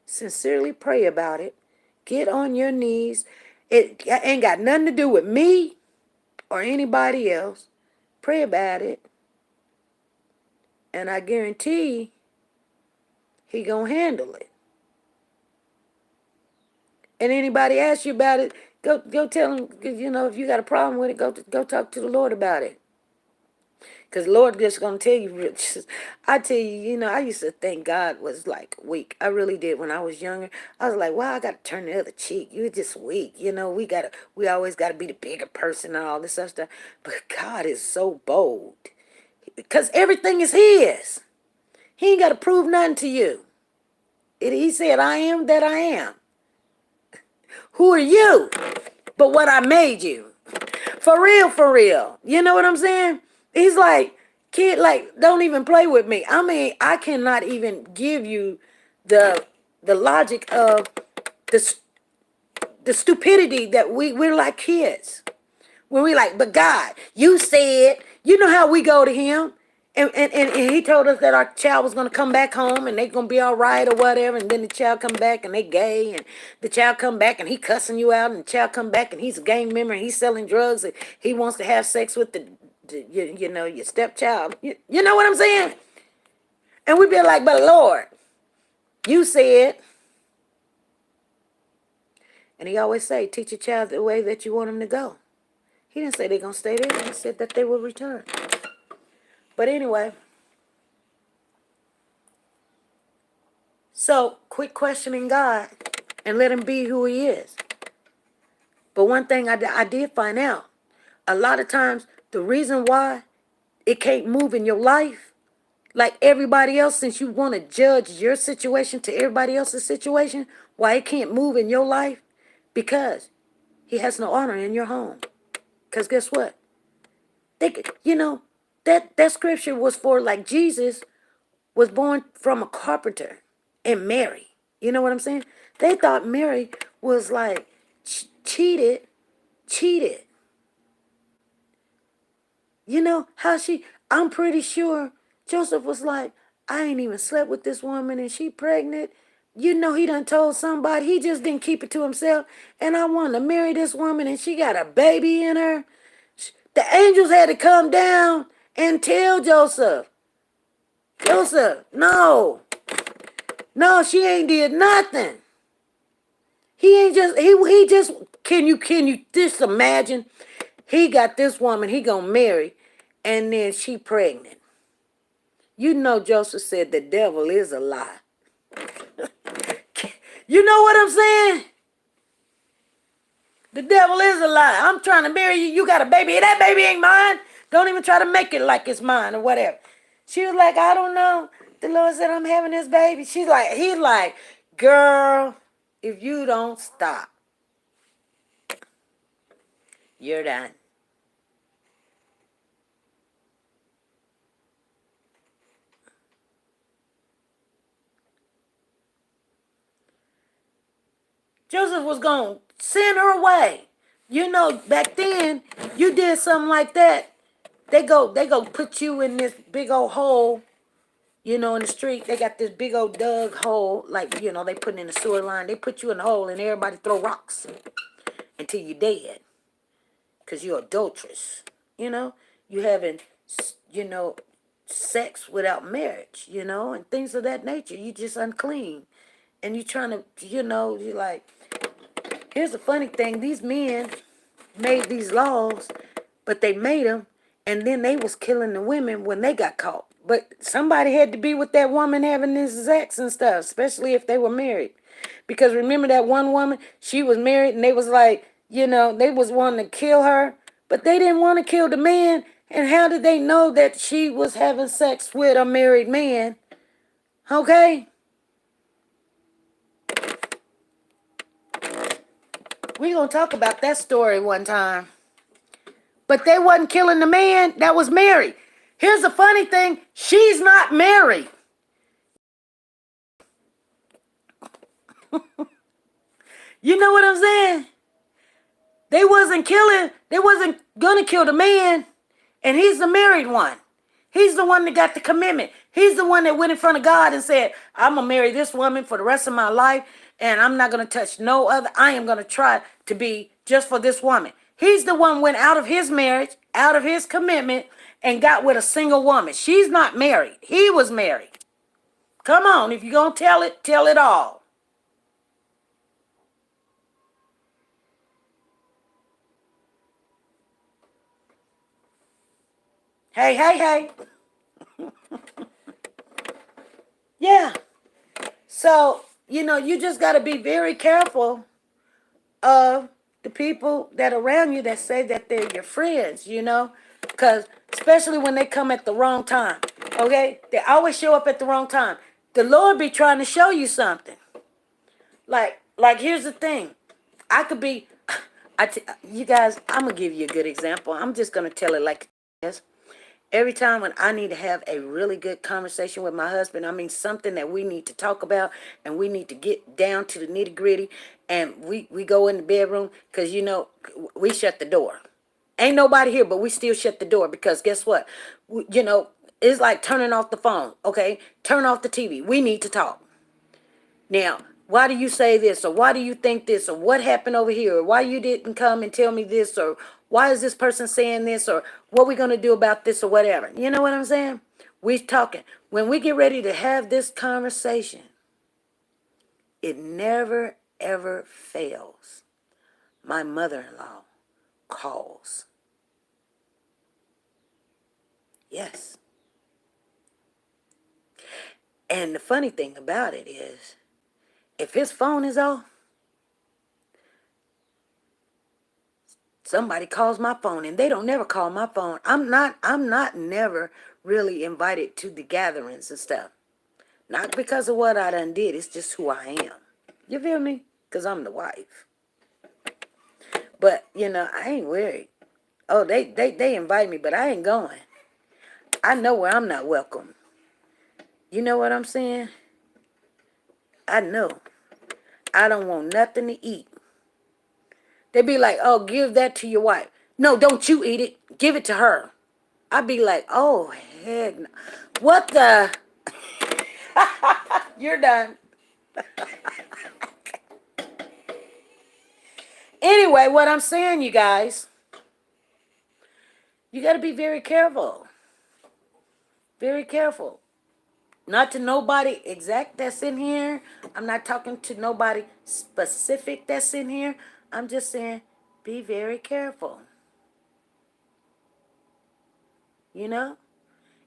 sincerely pray about it. Get on your knees. It ain't got nothing to do with me or anybody else. Pray about it. And I guarantee he gonna handle it. And anybody asks you about it, Go tell him, if you got a problem with it, go talk to the Lord about it. Because the Lord just going to tell you. I tell you, I used to think God was like weak. I really did when I was younger. I was like, wow, I got to turn the other cheek. You're just weak. We always got to be the bigger person and all this other stuff. But God is so bold. Because everything is his. He ain't got to prove nothing to you. He said, I am that I am. Who are you? But what I made you. For real, for real. You know what I'm saying? He's like, kid, like, don't even play with me. I mean, I cannot even give you the logic of the stupidity that we're like kids. When we like, but God, you said, you know how we go to him. And he told us that our child was going to come back home and they going to be all right or whatever. And then the child come back and they gay. And the child come back and he cussing you out. And the child come back and he's a gang member and he's selling drugs. And he wants to have sex with your stepchild. You know what I'm saying? And we be like, but Lord, you said. And he always say, teach your child the way that you want them to go. He didn't say they're going to stay there. He said that they will return. But anyway, so quit questioning God and let him be who he is. But one thing I did find out, a lot of times the reason why it can't move in your life, like everybody else, since you want to judge your situation to everybody else's situation, why it can't move in your life, because he has no honor in your home. Because guess what? That scripture was for, like, Jesus was born from a carpenter and Mary. You know what I'm saying? They thought Mary was like cheated. You know how I'm pretty sure Joseph was like, I ain't even slept with this woman and she pregnant. He done told somebody. He just didn't keep it to himself. And I wanted to marry this woman and she got a baby in her. The angels had to come down and tell Joseph, no, she ain't did nothing. He just, can you just imagine? He got this woman he gonna marry, and then she pregnant. Joseph said the devil is a lie. You know what I'm saying? The devil is a lie. I'm trying to marry you. You got a baby. That baby ain't mine. Don't even try to make it like it's mine or whatever. She was like, I don't know. The Lord said I'm having this baby. He's like, girl, if you don't stop, you're done. Joseph was going to send her away. Back then, you did something like that, they go put you in this big old hole, in the street. They got this big old dug hole, like, they put in the sewer line. They put you in the hole and everybody throw rocks until you're dead. Because you're adulterous. You having, sex without marriage, and things of that nature. You just unclean. And you trying to, you're like, here's the funny thing. These men made these laws, but they made them, and then they was killing the women when they got caught. But somebody had to be with that woman having this sex and stuff, especially if they were married. Because remember that one woman, she was married, and they was like, they was wanting to kill her, but they didn't want to kill the man. And how did they know that she was having sex with a married man? Okay? We're going to talk about that story one time. But they wasn't killing the man that was married. Here's the funny thing. She's not married. You know what I'm saying? They wasn't going to kill the man. And he's the married one. He's the one that got the commitment. He's the one that went in front of God and said, I'm going to marry this woman for the rest of my life. And I'm not going to touch no other. I am going to try to be just for this woman. He's the one went out of his marriage, out of his commitment, and got with a single woman. She's not married. He was married. Come on, if you're going to tell it all. Hey, hey, hey. Yeah. So, you just got to be very careful of the people that are around you that say that they're your friends. Because especially when they come at the wrong time, okay? They always show up at the wrong time. The Lord be trying to show you something. Like here's the thing. I could be, you guys, I'm going to give you a good example. I'm just going to tell it like this. Every time when I need to have a really good conversation with my husband, I mean something that we need to talk about and we need to get down to the nitty gritty, and we go in the bedroom because, we shut the door. Ain't nobody here, but we still shut the door because guess what? It's like turning off the phone, okay? Turn off the TV. We need to talk. Now, why do you say this? Or why do you think this? Or what happened over here? Or why you didn't come and tell me this? Or why is this person saying this? Or what we going to do about this or whatever? You know what I'm saying? We talking. When we get ready to have this conversation, it never, ever fails. My mother-in-law calls. Yes. And the funny thing about it is, if his phone is off, somebody calls my phone, and they don't never call my phone. I'm not never really invited to the gatherings and stuff. Not because of what I done did. It's just who I am. You feel me? Because I'm the wife. But, I ain't worried. Oh, they invite me, but I ain't going. I know where I'm not welcome. You know what I'm saying? I know. I don't want nothing to eat. They be like, oh, give that to your wife. No, don't you eat it. Give it to her. I'd be like, oh, heck no. What the? You're done. Anyway, what I'm saying, you guys, you got to be very careful. Very careful. Not to nobody exact that's in here. I'm not talking to nobody specific that's in here. I'm just saying, be very careful. You know?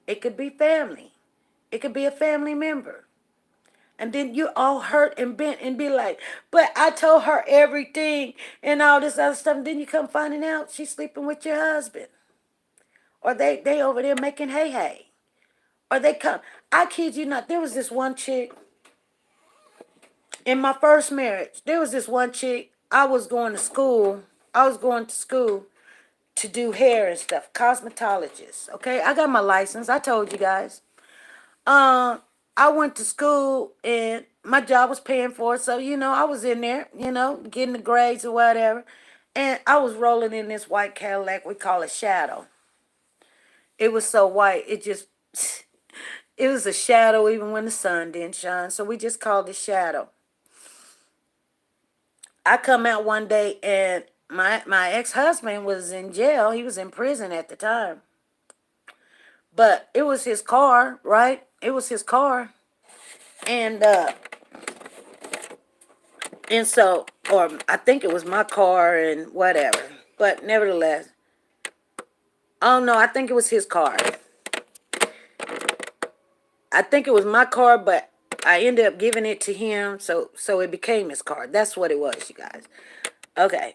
It could be family. It could be a family member. And then you all hurt and bent and be like, but I told her everything and all this other stuff. And then you come finding out she's sleeping with your husband. Or they over there making hey. Or they come. I kid you not. There was this one chick in my first marriage. There was this one chick. I was going to school. I was going to school to do hair and stuff. Cosmetologist. Okay. I got my license. I told you guys. I went to school and my job was paying for it. So, I was in there, getting the grades or whatever. And I was rolling in this white Cadillac. We call it Shadow. It was so white. It was a shadow even when the sun didn't shine. So we just called it Shadow. I come out one day and my ex-husband was in jail. He was in prison at the time. But it was his car, right? It was his car. And so, or I think it was my car and whatever. But nevertheless, oh no, I think it was his car. I think it was my car, but I ended up giving it to him, so it became his car. That's what it was, you guys. Okay.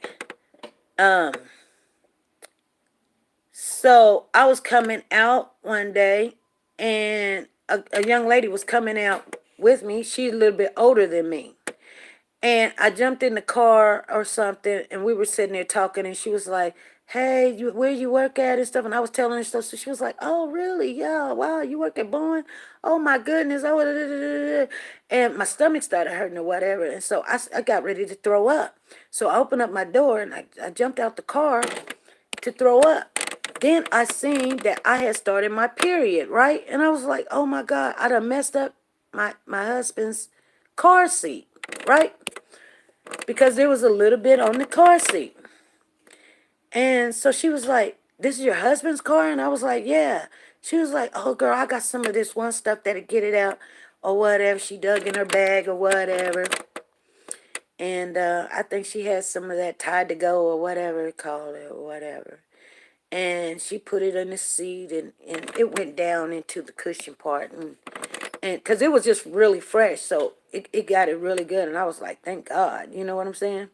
So I was coming out one day, and a young lady was coming out with me. She's a little bit older than me. And I jumped in the car or something, and we were sitting there talking, and she was like, hey, where you work at and stuff? And I was telling her stuff. So she was like, oh, really? Yeah, wow, you work at Boeing? Oh, my goodness. Oh, da, da, da, da. And my stomach started hurting or whatever. And so I got ready to throw up. So I opened up my door, and I jumped out the car to throw up. Then I seen that I had started my period, right? And I was like, oh, my God, I done messed up my husband's car seat, right? Because there was a little bit on the car seat. And so she was like, this is your husband's car? And I was like, yeah. She was like, oh, girl, I got some of this one stuff that'll get it out or whatever. She dug in her bag or whatever. And I think she had some of that Tide to Go or whatever you call it or whatever. and she put it in the seat, and it went down into the cushion part, and because it was just really fresh, so it got it really good, and I was like, thank God, you know what I'm saying?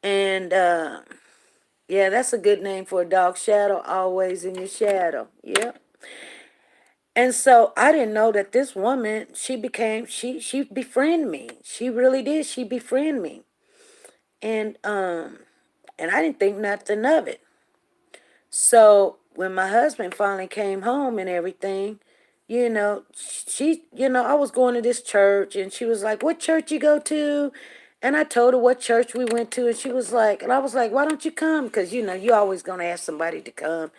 And yeah, that's a good name for a dog. Shadow, always in your shadow. Yep. And so I didn't know that this woman, she befriended me. She really did. She befriended me. And I didn't think nothing of it. So when my husband finally came home and everything, I was going to this church, and she was like, "What church you go to?" And I told her what church we went to, and she was like, and I was like, "Why don't you come?" Because you always gonna ask somebody to come.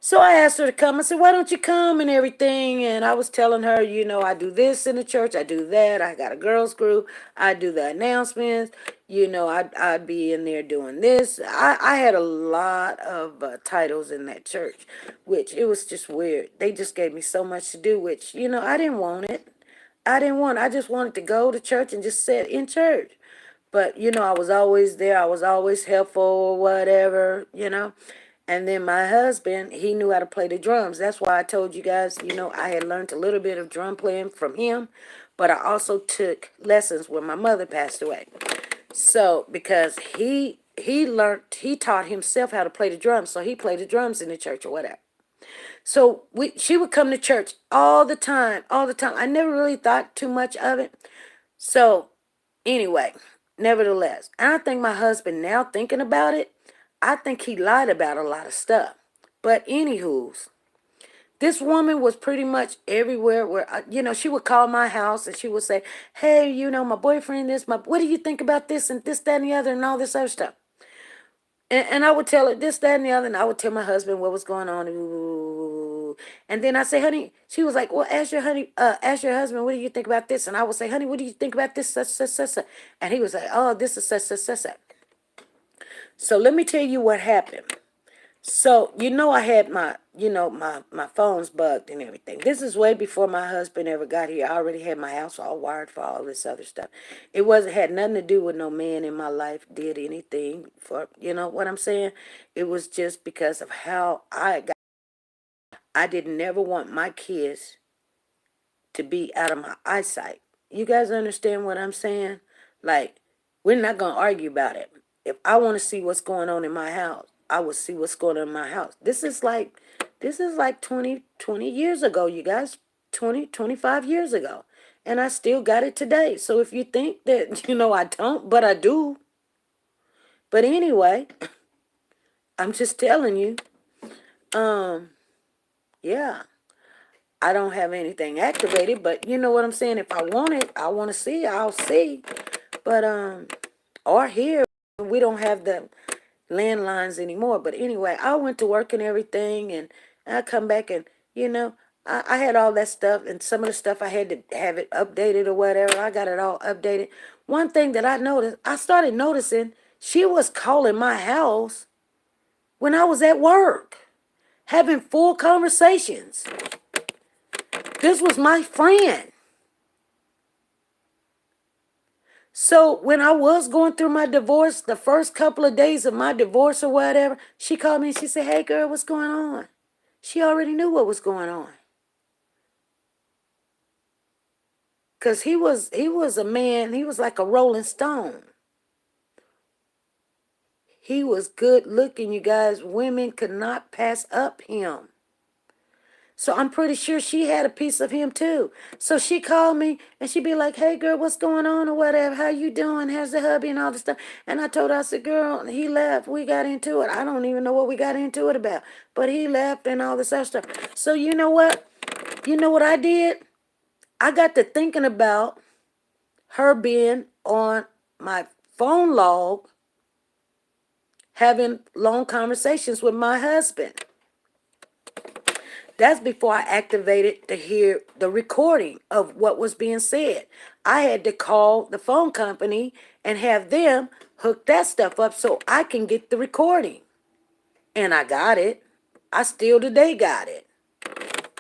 So I asked her to come. I said, "Why don't you come?" and everything. And I was telling her, I do this in the church. I do that. I got a girls group. I do the announcements. I'd be in there doing this. I had a lot of titles in that church, which it was just weird. They just gave me so much to do, which, I didn't want it. I didn't want it. I just wanted to go to church and just sit in church. But, I was always there. I was always helpful or whatever. And then my husband, he knew how to play the drums. That's why I told you guys, I had learned a little bit of drum playing from him. But I also took lessons when my mother passed away. So, because he taught himself how to play the drums. So he played the drums in the church or whatever. So she would come to church all the time, all the time. I never really thought too much of it. So anyway, nevertheless, and I think my husband, now thinking about it, I think he lied about a lot of stuff. But anywho's, this woman was pretty much everywhere where, she would call my house and she would say, "Hey, my boyfriend, what do you think about this and this, that, and the other and all this other stuff?" And I would tell her this, that, and the other, and I would tell my husband what was going on. Ooh. And then I say, "Honey," she was like, "Well, ask your husband, what do you think about this?" And I would say, "Honey, what do you think about this, such, such, such, such?" And he was like, "Oh, this is such, such, such, such." So let me tell you what happened. So, I had my phones bugged and everything. This is way before my husband ever got here. I already had my house all wired for all this other stuff. It had nothing to do with no man in my life did anything for, what I'm saying? It was just because of how I didn't never want my kids to be out of my eyesight. You guys understand what I'm saying? Like, we're not going to argue about it. If I want to see what's going on in my house, I will see what's going on in my house. This is like 20 years ago, you guys. 25 years ago. And I still got it today. So if you think that, I don't, but I do. But anyway, I'm just telling you, yeah. I don't have anything activated, but you know what I'm saying? If I want it, I want to see, I'll see. But or here, we don't have the landlines anymore. But anyway, I went to work and everything, and I come back, and I had all that stuff, and some of the stuff I had to have it updated or whatever. I got it all updated. One thing that I started noticing, she was calling my house when I was at work, having full conversations. This was my friend. So when I was going through my divorce, the first couple of days of my divorce or whatever, she called me and she said, "Hey girl, what's going on?" She already knew what was going on. Because he was a man, he was like a rolling stone. He was good looking, you guys. Women could not pass up him. So I'm pretty sure she had a piece of him too. So she called me and she'd be like, "Hey girl, what's going on or whatever? How you doing? How's the hubby and all this stuff?" And I told her, I said, "Girl, he left. We got into it. I don't even know what we got into it about. But he left and all this other stuff." So you know what? You know what I did? I got to thinking about her being on my phone log, having long conversations with my husband. That's before I activated to hear the recording of what was being said. I had to call the phone company and have them hook that stuff up so I can get the recording. And I got it. I still today got it.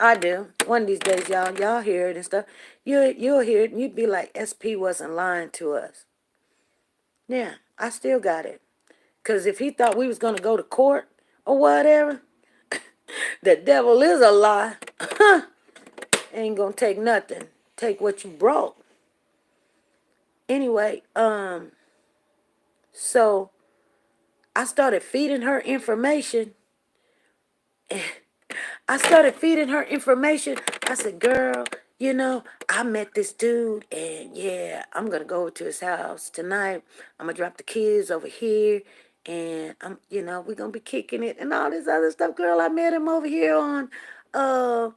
I do. One of these days, y'all hear it and stuff. You'll hear it and you'd be like, SP wasn't lying to us. Yeah, I still got it. Because if he thought we was going to go to court or whatever. The devil is a lie. Ain't gonna take nothing. Take what you brought. Anyway, so I started feeding her information. I said, girl, I met this dude, and yeah, I'm going to go over to his house tonight. I'm going to drop the kids over here, and we're going to be kicking it and all this other stuff. Girl, I met him over here on, I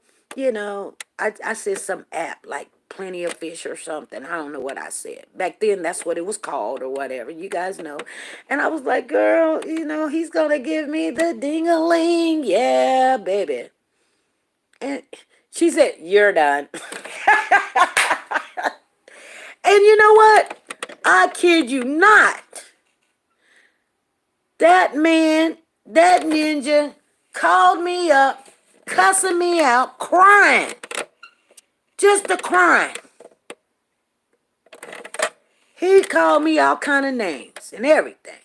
said some app like Plenty of Fish or something. I don't know what I said. Back then, that's what it was called or whatever. You guys know. And I was like, girl, he's going to give me the ding-a-ling. Yeah, baby. And she said, you're done. And you know what? I kid you not. That man, that ninja, called me up, cussing me out, crying. Just a crying. He called me all kind of names and everything.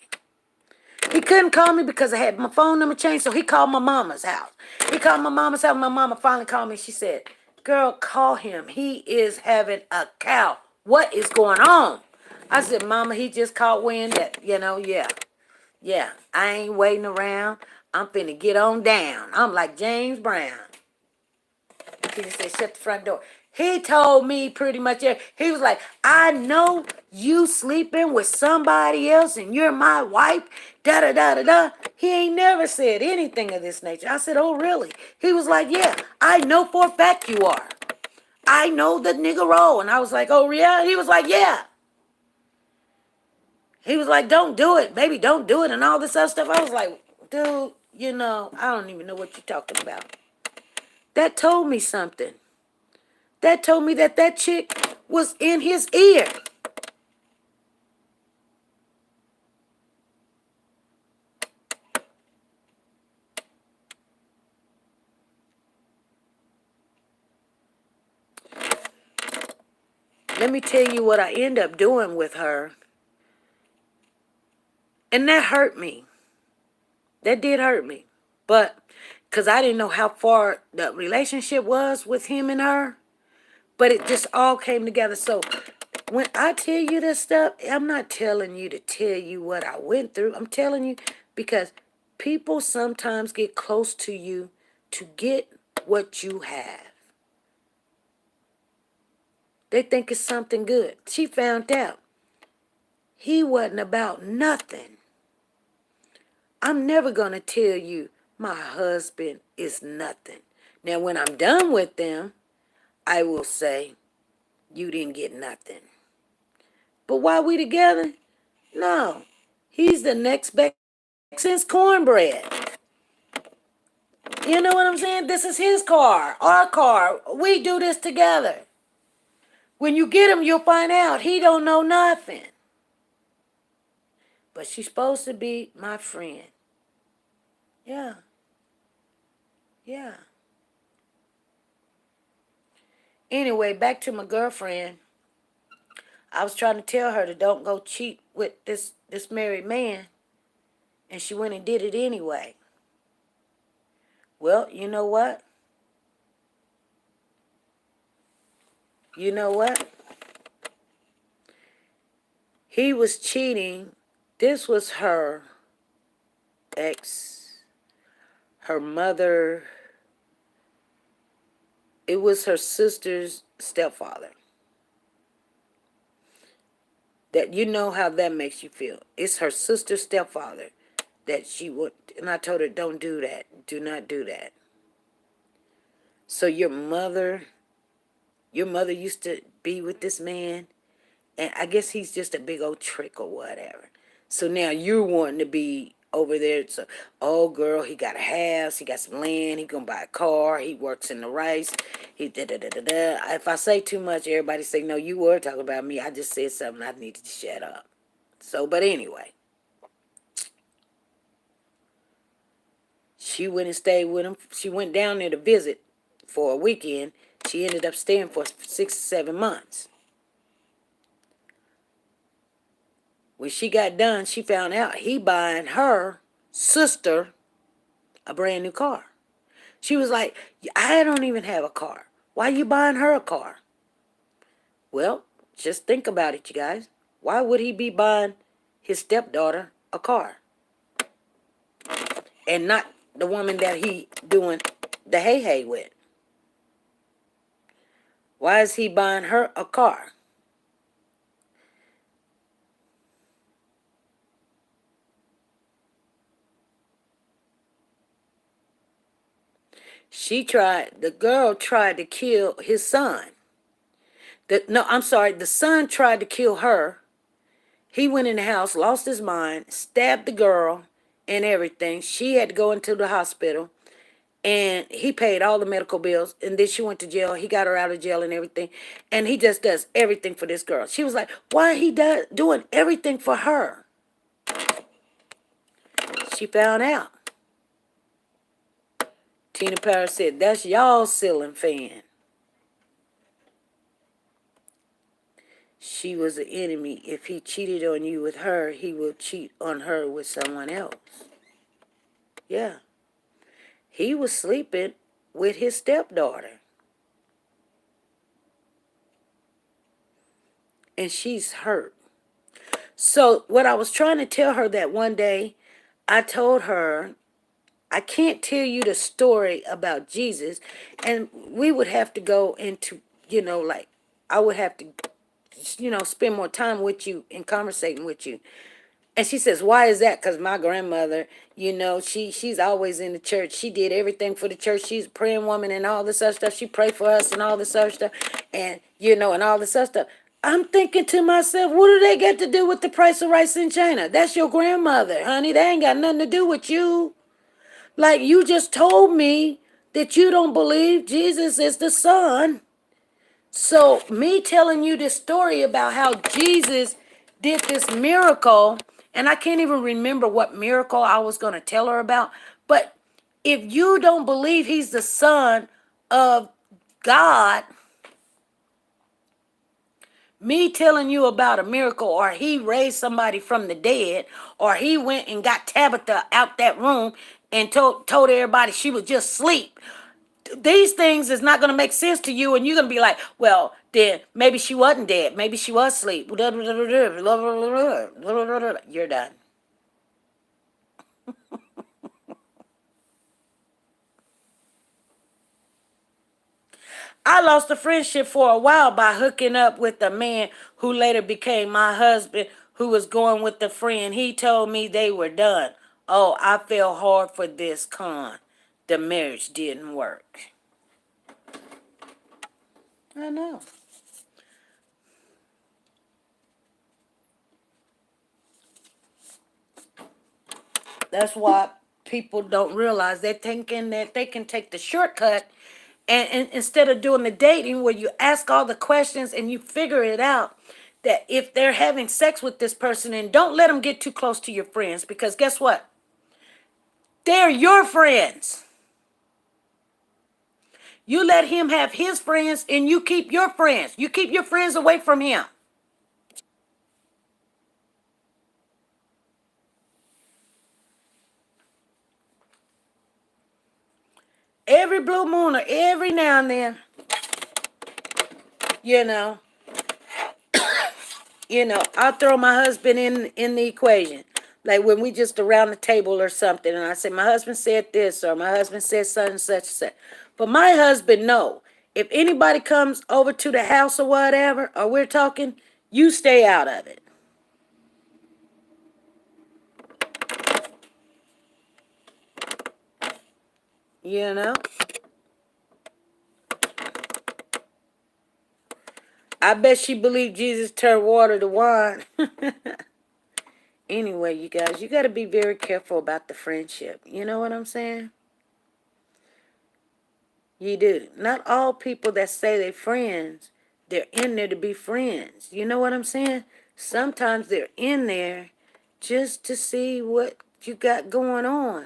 He couldn't call me because I had my phone number changed, so he called my mama's house. He called my mama's house. My mama finally called me. She said, girl, call him. He is having a cow. What is going on? I said, Mama, he just caught wind that, yeah. I ain't waiting around. I'm finna get on down. I'm like James Brown. He just said, shut the front door. He told me pretty much, he was like, I know you sleeping with somebody else and you're my wife, da-da-da-da-da. He ain't never said anything of this nature. I said, oh, really? He was like, yeah, I know for a fact you are. I know the nigga roll. And I was like, oh, yeah? He was like, yeah. He was like, don't do it, baby, don't do it, and all this other stuff. I was like, dude, I don't even know what you're talking about. That told me something. That told me that chick was in his ear. Let me tell you what I end up doing with her. And that hurt me. That did hurt me. But, because I didn't know how far the relationship was with him and her. But it just all came together. So, when I tell you this stuff, I'm not telling you to tell you what I went through. I'm telling you because people sometimes get close to you to get what you have. They think it's something good. She found out he wasn't about nothing. I'm never going to tell you my husband is nothing. Now, when I'm done with them, I will say, you didn't get nothing. But while we together, no. He's the next best since cornbread. You know what I'm saying? This is his car, our car. We do this together. When you get him, you'll find out he don't know nothing. But she's supposed to be my friend. Yeah. Yeah. Anyway, back to my girlfriend. I was trying to tell her to don't go cheat with this married man. And she went and did it anyway. Well, you know what? You know what? He was cheating. This was her ex, her mother. It was her sister's stepfather. That you know how that makes you feel. It's her sister's stepfather that she would, and I told her, don't do that. Do not do that. So your mother used to be with this man, and I guess he's just a big old trick or whatever. So now you're wanting to be over there. So, oh girl, he got a house, he got some land, he gonna buy a car, he works in the rice, he da-da-da-da-da. If I say too much, everybody say, no, you were talking about me. I just said something, I needed to shut up. So, but anyway. She went and stayed with him. She went down there to visit for a weekend. She ended up staying for 6 to 7 months. When she got done, she found out he buying her sister a brand new car. She was like, I don't even have a car. Why you buying her a car? Well, just think about it, you guys. Why would he be buying his stepdaughter a car and not the woman that he doing the hey with? Why is he buying her a car? The girl tried to kill his son. The son tried to kill her. He went in the house, lost his mind, stabbed the girl and everything. She had to go into the hospital, and he paid all the medical bills, and then she went to jail. He got her out of jail and everything, and he just does everything for this girl. She was like, why he doing everything for her? She found out. Tina Parris said, that's y'all ceiling fan. She was the enemy. If he cheated on you with her, he will cheat on her with someone else. Yeah. He was sleeping with his stepdaughter. And she's hurt. So what I was trying to tell her that one day, I told her, I can't tell you the story about Jesus. And we would have to go into, like, I would have to, spend more time with you and conversating with you. And she says, why is that? Because my grandmother, she's always in the church. She did everything for the church. She's a praying woman and all this other stuff. She prayed for us and all this other stuff. And, and all this other stuff. I'm thinking to myself, what do they got to do with the price of rice in China? That's your grandmother, honey. They ain't got nothing to do with you. Like, you just told me that you don't believe Jesus is the Son. So me telling you this story about how Jesus did this miracle, and I can't even remember what miracle I was going to tell her about, but if you don't believe he's the Son of God, me telling you about a miracle, or he raised somebody from the dead, or he went and got Tabitha out that room and told everybody she was just asleep. These things is not going to make sense to you, and you're going to be like, well, then maybe she wasn't dead. Maybe she was asleep. You're done. I lost a friendship for a while by hooking up with a man who later became my husband, who was going with a friend. He told me they were done. Oh, I fell hard for this con. The marriage didn't work. I know. That's why people don't realize they're thinking that they can take the shortcut, and instead of doing the dating where you ask all the questions and you figure it out, that if they're having sex with this person, and don't let them get too close to your friends, because guess what? They're your friends. You let him have his friends and you keep your friends. You keep your friends away from him. Every blue moon or every now and then, you know, I'll throw my husband in the equation. Like when we just around the table or something, and I say, my husband said this, or my husband said such and such and such. But my husband, no. If anybody comes over to the house or whatever, or we're talking, you stay out of it. You know? I bet she believed Jesus turned water to wine. Anyway, you guys, you got to be very careful about the friendship. You know what I'm saying? You do. Not all people that say they're friends, they're in there to be friends. You know what I'm saying? Sometimes they're in there just to see what you got going on.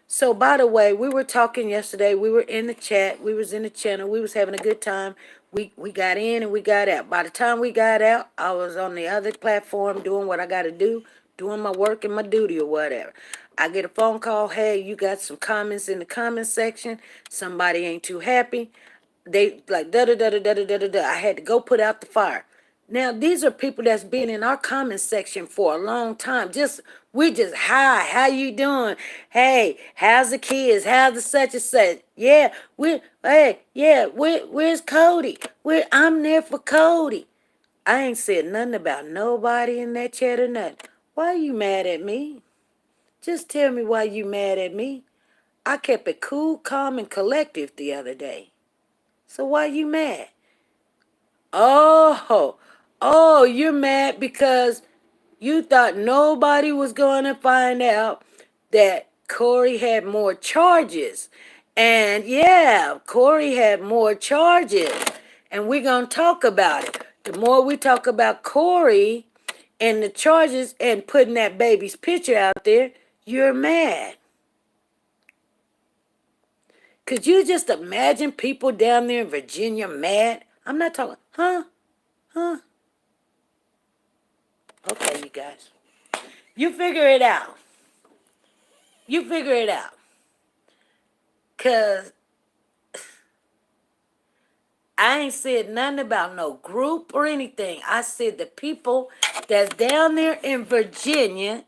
So, by the way, we were talking yesterday. We were in the chat. We was in the channel. We was having a good time. We got in and we got out. By the time we got out, I was on the other platform doing what I got to do doing my work and my duty or whatever. I get a phone call, hey, you got some comments in the comment section. Somebody ain't too happy. They like da da da da da da da da. I had to go put out the fire. Now these are people that's been in our comment section for a long time. We just hi, how you doing? Hey, how's the kids? How's the such and such? Yeah, where's Cody? I'm there for Cody. I ain't said nothing about nobody in that chat or nothing. Why you mad at me? Just tell me why you mad at me. I kept it cool, calm, and collective the other day. So why you mad? Oh, you're mad because you thought nobody was going to find out that Corey had more charges. And yeah, Corey had more charges. And we're going to talk about it. The more we talk about Corey and the charges and putting that baby's picture out there, you're mad. Could you just imagine people down there in Virginia mad? I'm not talking, huh? Okay, you guys. You figure it out. You figure it out. Because I ain't said nothing about no group or anything. I said the people that's down there in Virginia,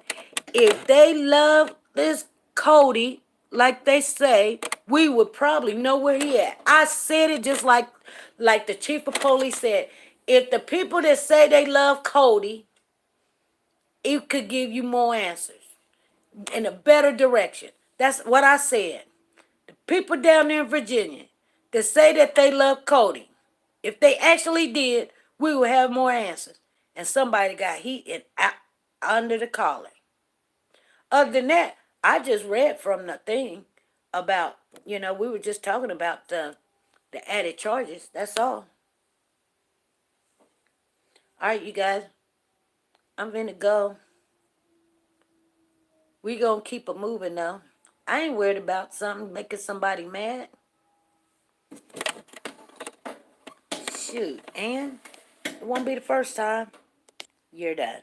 if they love this Cody, like they say, we would probably know where he at. I said it just like the chief of police said. If the people that say they love Cody, it could give you more answers in a better direction. That's what I said. The people down there in Virginia that say that they love Cody, if they actually did, we would have more answers. And somebody got heat and out under the collar. Other than that, I just read from the thing about, we were just talking about the added charges. That's all. All right, you guys, I'm gonna go. We gonna keep it moving though. I ain't worried about something making somebody mad. Shoot, and it won't be the first time. You're done.